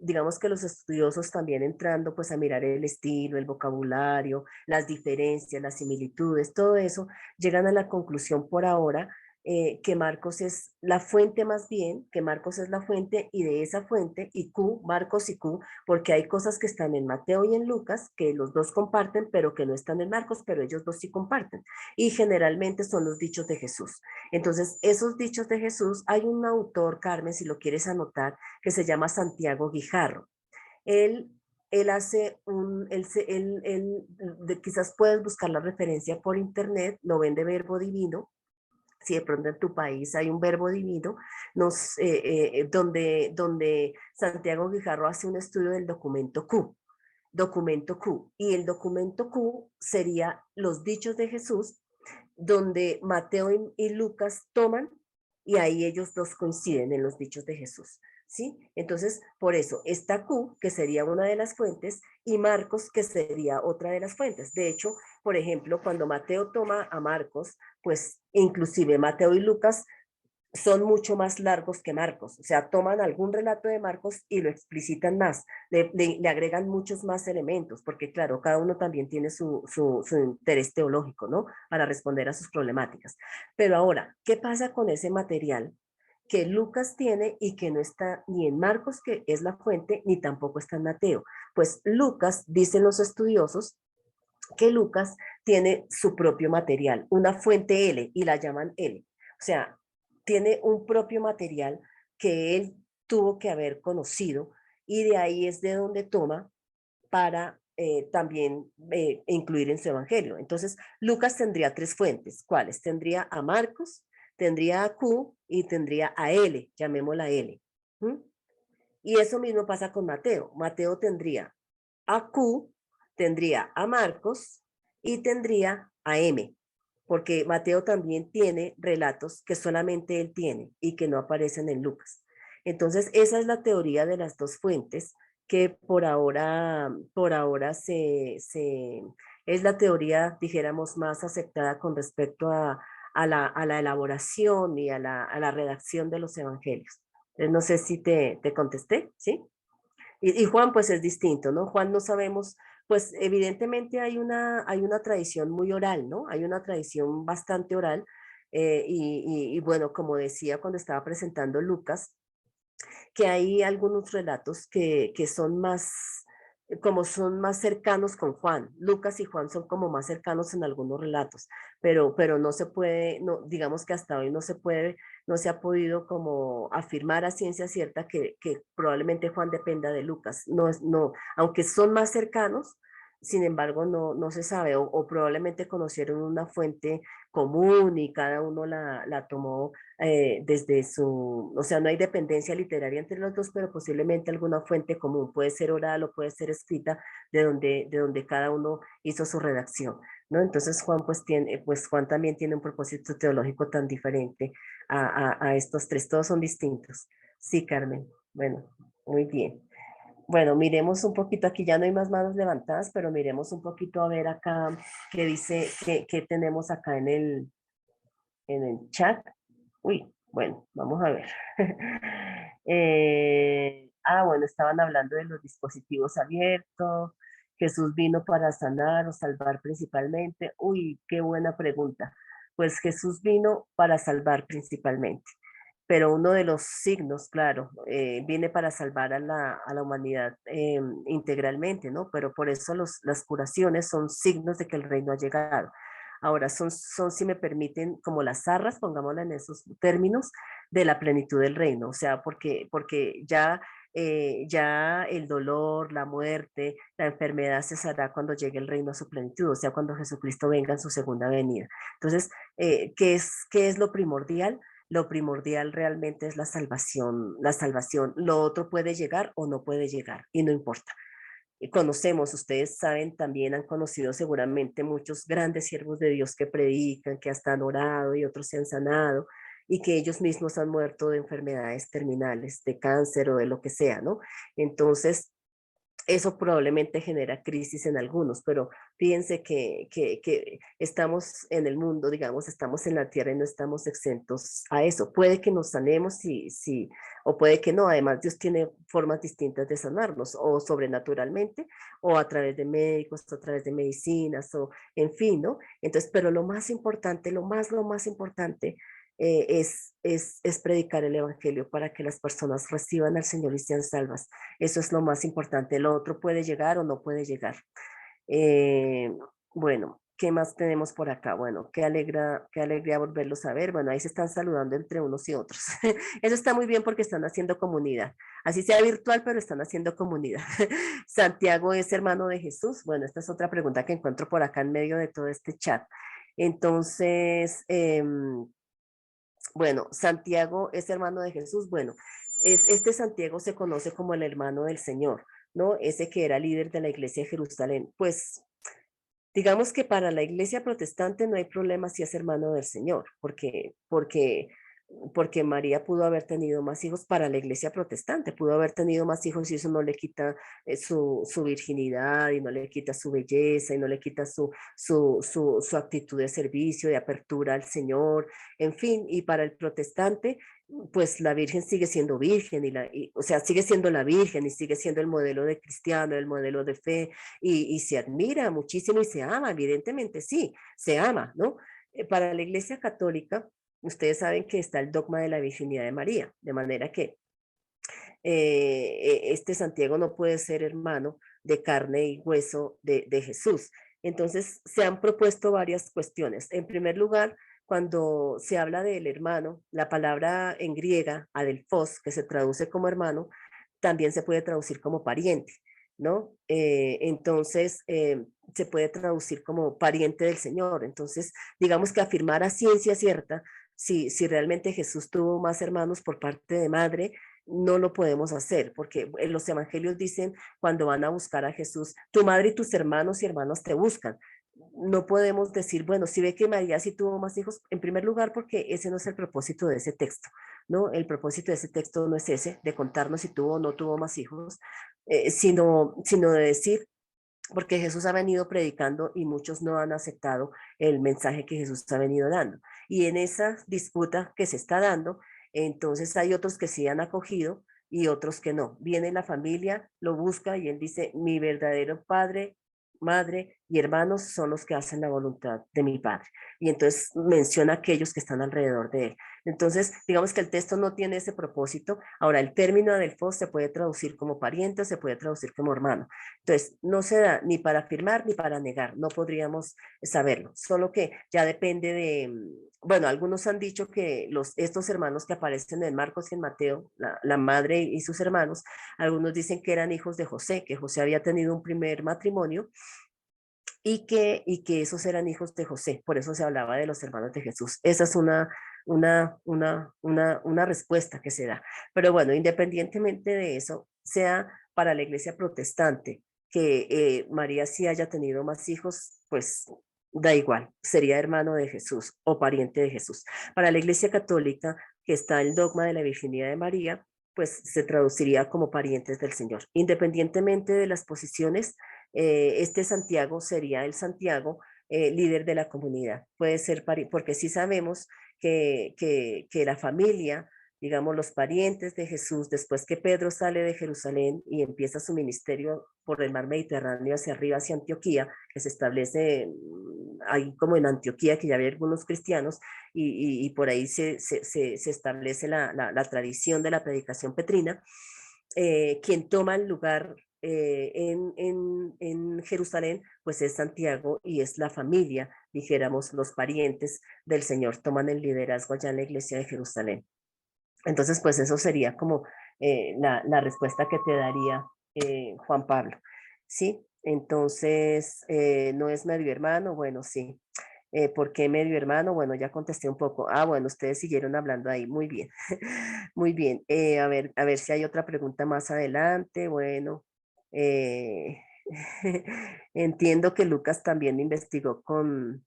digamos que los estudiosos también entrando pues a mirar el estilo, el vocabulario, las diferencias, las similitudes, todo eso, llegan a la conclusión por ahora que Marcos es la fuente más bien, que Marcos es la fuente y de esa fuente y Q, Marcos y Q, porque hay cosas que están en Mateo y en Lucas que los dos comparten, pero que no están en Marcos, pero ellos dos sí comparten. Y generalmente son los dichos de Jesús. Entonces, esos dichos de Jesús, hay un autor, Carmen, si lo quieres anotar, que se llama Santiago Guijarro. Él, él hace quizás puedes buscar la referencia por internet, lo vende Verbo Divino, si de pronto en tu país hay un verbo divino, donde Santiago Guijarro hace un estudio del documento Q, y el documento Q sería los dichos de Jesús, donde Mateo y Lucas toman y ahí ellos dos coinciden en los dichos de Jesús. ¿Sí? Entonces, por eso está Q, que sería una de las fuentes, y Marcos, que sería otra de las fuentes. De hecho, por ejemplo, cuando Mateo toma a Marcos, pues inclusive Mateo y Lucas son mucho más largos que Marcos, o sea, toman algún relato de Marcos y lo explicitan más, le agregan muchos más elementos, porque claro, cada uno también tiene su interés teológico, ¿no? Para responder a sus problemáticas. Pero ahora, ¿qué pasa con ese material que Lucas tiene y que no está ni en Marcos, que es la fuente, ni tampoco está en Mateo? Pues Lucas, dicen los estudiosos, que Lucas tiene su propio material, una fuente L, y la llaman L. O sea, tiene un propio material que él tuvo que haber conocido y de ahí es de donde toma para también incluir en su evangelio. Entonces, Lucas tendría tres fuentes. ¿Cuáles? Tendría a Marcos, tendría a Q y tendría a L, llamémosla L. ¿Mm? Y eso mismo pasa con Mateo. Mateo tendría a Q, tendría a Marcos y tendría a M, porque Mateo también tiene relatos que solamente él tiene y que no aparecen en Lucas. Entonces, esa es la teoría de las dos fuentes que por ahora es la teoría, dijéramos, más aceptada con respecto a la elaboración y a la redacción de los evangelios. No sé si te contesté, ¿sí? Y Juan, pues es distinto, ¿no? Juan no sabemos, pues evidentemente hay una tradición muy oral, ¿no? Hay una tradición bastante oral. Y bueno, como decía cuando estaba presentando Lucas, que hay algunos relatos que son más, como son más cercanos con Juan. Lucas y Juan son como más cercanos en algunos relatos, pero no se puede, no, digamos que hasta hoy no se puede, no se ha podido como afirmar a ciencia cierta que probablemente Juan dependa de Lucas. No, no, aunque son más cercanos, sin embargo, no se sabe, o probablemente conocieron una fuente común y cada uno la tomó desde su, o sea, no hay dependencia literaria entre los dos, pero posiblemente alguna fuente común, puede ser oral o puede ser escrita, de donde cada uno hizo su redacción, ¿no? Entonces Juan, pues Juan también tiene un propósito teológico tan diferente a estos tres, todos son distintos. Sí, Carmen, bueno, muy bien. Bueno, miremos un poquito, aquí ya no hay más manos levantadas, pero miremos un poquito a ver acá qué dice, qué tenemos acá en el chat. Uy, bueno, vamos a ver. Bueno, estaban hablando de los dispositivos abiertos. Jesús vino para sanar o salvar principalmente. Uy, qué buena pregunta. Pues Jesús vino para salvar principalmente, pero uno de los signos, claro, viene para salvar a la humanidad integralmente, ¿no? Pero por eso las curaciones son signos de que el reino ha llegado. Ahora son, si me permiten, como las arras, pongámosla en esos términos, de la plenitud del reino, o sea, porque ya el dolor, la muerte, la enfermedad cesará cuando llegue el reino a su plenitud, o sea, cuando Jesucristo venga en su segunda venida. Entonces, ¿qué es lo primordial? Lo primordial realmente es la salvación, la salvación. Lo otro puede llegar o no puede llegar y no importa. Y conocemos, ustedes saben, también han conocido seguramente muchos grandes siervos de Dios que predican, que hasta han orado y otros se han sanado y que ellos mismos han muerto de enfermedades terminales, de cáncer o de lo que sea, ¿no? Entonces, eso probablemente genera crisis en algunos, pero fíjense que estamos en el mundo, digamos, estamos en la tierra y no estamos exentos a eso. Puede que nos sanemos, sí, o puede que no. Además, Dios tiene formas distintas de sanarnos, o sobrenaturalmente, o a través de médicos, o a través de medicinas, o en fin, ¿no? Entonces, pero lo más importante, lo más importante es predicar el Evangelio para que las personas reciban al Señor y sean salvas. Eso es lo más importante. Lo otro puede llegar o no puede llegar. Eh, bueno, ¿qué más tenemos por acá? Bueno, qué alegría volverlos a ver. Bueno, ahí se están saludando entre unos y otros. Eso está muy bien porque están haciendo comunidad. Así sea virtual, pero están haciendo comunidad. ¿Santiago es hermano de Jesús? Bueno, esta es otra pregunta que encuentro por acá en medio de todo este chat. Entonces, bueno, Santiago es hermano de Jesús. Bueno, este Santiago se conoce como el hermano del Señor, ¿no? Ese que era líder de la iglesia de Jerusalén. Pues digamos que para la iglesia protestante no hay problema si es hermano del Señor, porque María pudo haber tenido más hijos para la iglesia protestante, pudo haber tenido más hijos y eso no le quita su virginidad y no le quita su belleza y no le quita su actitud de servicio, de apertura al Señor, en fin, y para el protestante pues la Virgen sigue siendo virgen o sea, sigue siendo la Virgen y sigue siendo el modelo de cristiano, el modelo de fe y se admira muchísimo y se ama, evidentemente sí, se ama, ¿no? Para la Iglesia Católica, ustedes saben que está el dogma de la virginidad de María, de manera que este Santiago no puede ser hermano de carne y hueso de Jesús. Entonces, se han propuesto varias cuestiones. En primer lugar, cuando se habla del hermano, la palabra en griega, adelphos, que se traduce como hermano, también se puede traducir como pariente, ¿no? Entonces, se puede traducir como pariente del Señor. Entonces, digamos que afirmar a ciencia cierta si realmente Jesús tuvo más hermanos por parte de madre, no lo podemos hacer, porque en los evangelios dicen cuando van a buscar a Jesús, tu madre y tus hermanos y hermanas te buscan. No podemos decir, bueno, si ve que María sí tuvo más hijos, en primer lugar, porque ese no es el propósito de ese texto, ¿no? El propósito de ese texto no es ese, de contarnos si tuvo o no tuvo más hijos, sino de decir, porque Jesús ha venido predicando y muchos no han aceptado el mensaje que Jesús ha venido dando. Y en esa disputa que se está dando, entonces hay otros que sí han acogido y otros que no. Viene la familia, lo busca y él dice, mi verdadero padre, madre y hermanos son los que hacen la voluntad de mi padre. Y entonces menciona a aquellos que están alrededor de él. Entonces, digamos que el texto no tiene ese propósito. Ahora, el término adelphos se puede traducir como pariente, se puede traducir como hermano. Entonces, no se da ni para afirmar ni para negar, no podríamos saberlo, solo que ya depende de, bueno, algunos han dicho que estos hermanos que aparecen en Marcos y en Mateo, la madre y sus hermanos, algunos dicen que eran hijos de José, que José había tenido un primer matrimonio y que esos eran hijos de José, por eso se hablaba de los hermanos de Jesús. Esa es una respuesta que se da. Pero bueno, independientemente de eso, sea para la iglesia protestante que María sí haya tenido más hijos, pues da igual, sería hermano de Jesús o pariente de Jesús. Para la iglesia católica, que está el dogma de la virginidad de María, pues se traduciría como parientes del Señor. Independientemente de las posiciones, este Santiago sería el Santiago líder de la comunidad. Puede ser, porque sí sabemos que la familia, digamos, los parientes de Jesús, después que Pedro sale de Jerusalén y empieza su ministerio por el mar Mediterráneo hacia arriba, hacia Antioquía, que se establece ahí como en Antioquía, que ya había algunos cristianos, y por ahí se establece la tradición de la predicación petrina, quien toma el lugar en Jerusalén, pues es Santiago y es la familia, dijéramos, los parientes del Señor toman el liderazgo allá en la iglesia de Jerusalén. Entonces, pues eso sería como la respuesta que te daría Juan Pablo, ¿sí? Entonces, ¿no es medio hermano? Bueno, sí. ¿Por qué medio hermano? Bueno, ya contesté un poco. Ah, bueno, ustedes siguieron hablando ahí. Muy bien. Muy bien. A ver si hay otra pregunta más adelante. Bueno, eh, entiendo que Lucas también investigó con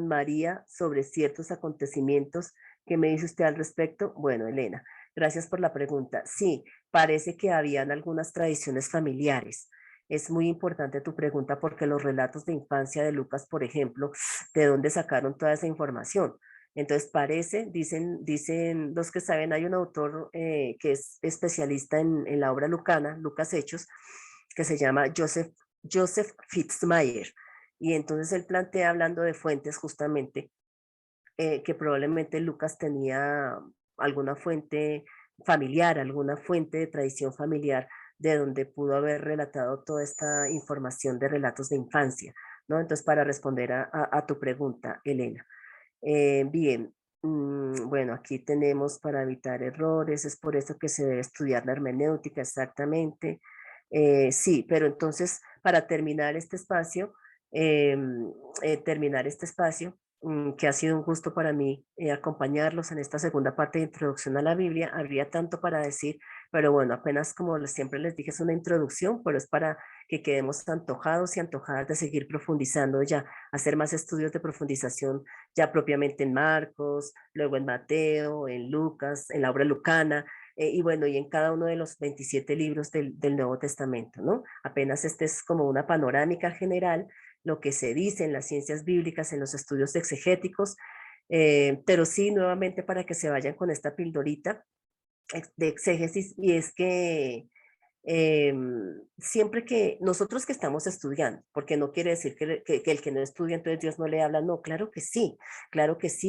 María sobre ciertos acontecimientos. ¿Qué me dice usted al respecto? Bueno, Elena, gracias por la pregunta. Sí, parece que habían algunas tradiciones familiares. Es muy importante tu pregunta porque los relatos de infancia de Lucas, por ejemplo, ¿de dónde sacaron toda esa información? Entonces parece, dicen los que saben, hay un autor que es especialista en la obra lucana, Lucas Hechos, que se llama Joseph Fitzmayer. Y entonces él plantea, hablando de fuentes justamente, que probablemente Lucas tenía alguna fuente familiar, alguna fuente de tradición familiar de donde pudo haber relatado toda esta información de relatos de infancia, ¿no? Entonces, para responder a tu pregunta, Elena. Bien, bueno, aquí tenemos para evitar errores, es por eso que se debe estudiar la hermenéutica exactamente. Sí, pero entonces, para terminar este espacio, que ha sido un gusto para mí acompañarlos en esta segunda parte de introducción a la Biblia. Habría tanto para decir, pero bueno, apenas como siempre les dije, es una introducción, pero es para que quedemos antojados y antojadas de seguir profundizando ya, hacer más estudios de profundización ya propiamente en Marcos, luego en Mateo, en Lucas, en la obra lucana, y bueno, y en cada uno de los 27 libros del Nuevo Testamento, ¿no? Apenas este es como una panorámica general lo que se dice en las ciencias bíblicas, en los estudios exegéticos, pero sí, nuevamente para que se vayan con esta pildorita de exégesis, y es que eh, siempre que nosotros que estamos estudiando, porque no quiere decir que el que no estudia, entonces Dios no le habla, no, claro que sí,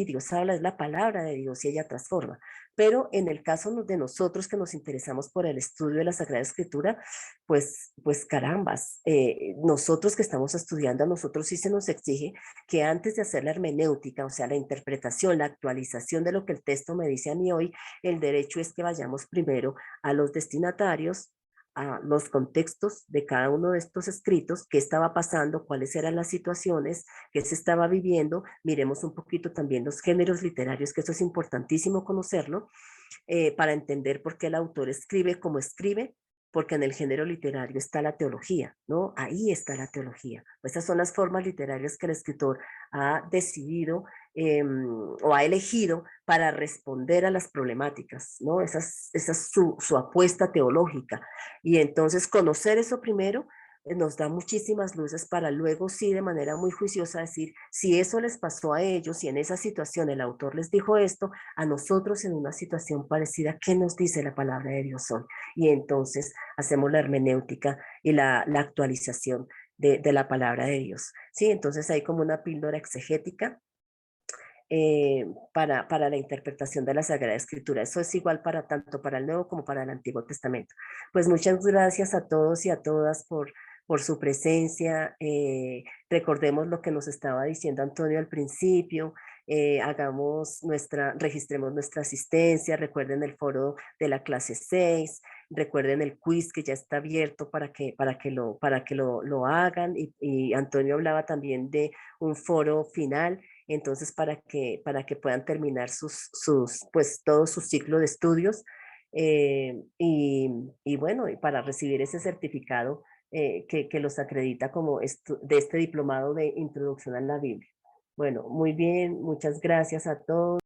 Dios habla, es la palabra de Dios y ella transforma, pero en el caso de nosotros que nos interesamos por el estudio de la Sagrada Escritura, pues carambas, nosotros que estamos estudiando, a nosotros sí se nos exige que antes de hacer la hermenéutica, o sea, la interpretación, la actualización de lo que el texto me dice a mí hoy, el derecho es que vayamos primero a los destinatarios, a los contextos de cada uno de estos escritos, qué estaba pasando, cuáles eran las situaciones, qué se estaba viviendo. Miremos un poquito también los géneros literarios, que eso es importantísimo conocerlo, para entender por qué el autor escribe como escribe, porque en el género literario está la teología, ¿no? Ahí está la teología. Estas son las formas literarias que el escritor ha decidido o ha elegido para responder a las problemáticas, ¿no? Esa es su apuesta teológica. Y entonces conocer eso primero nos da muchísimas luces para luego sí de manera muy juiciosa decir, si eso les pasó a ellos, si en esa situación el autor les dijo esto, a nosotros en una situación parecida, ¿qué nos dice la palabra de Dios hoy? Y entonces hacemos la hermenéutica y la actualización de la palabra de Dios. Sí, entonces hay como una píldora exegética para la interpretación de la Sagrada Escritura. Eso es igual para tanto para el Nuevo como para el Antiguo Testamento. Pues muchas gracias a todos y a todas por su presencia. Recordemos lo que nos estaba diciendo Antonio al principio. Registremos nuestra asistencia. Recuerden el foro de la clase 6. Recuerden el quiz que ya está abierto para que lo hagan. Y Antonio hablaba también de un foro final. Entonces, para que puedan terminar pues todo su ciclo de estudios, y bueno, y para recibir ese certificado que los acredita como de este diplomado de introducción a la Biblia. Bueno, muy bien, muchas gracias a todos.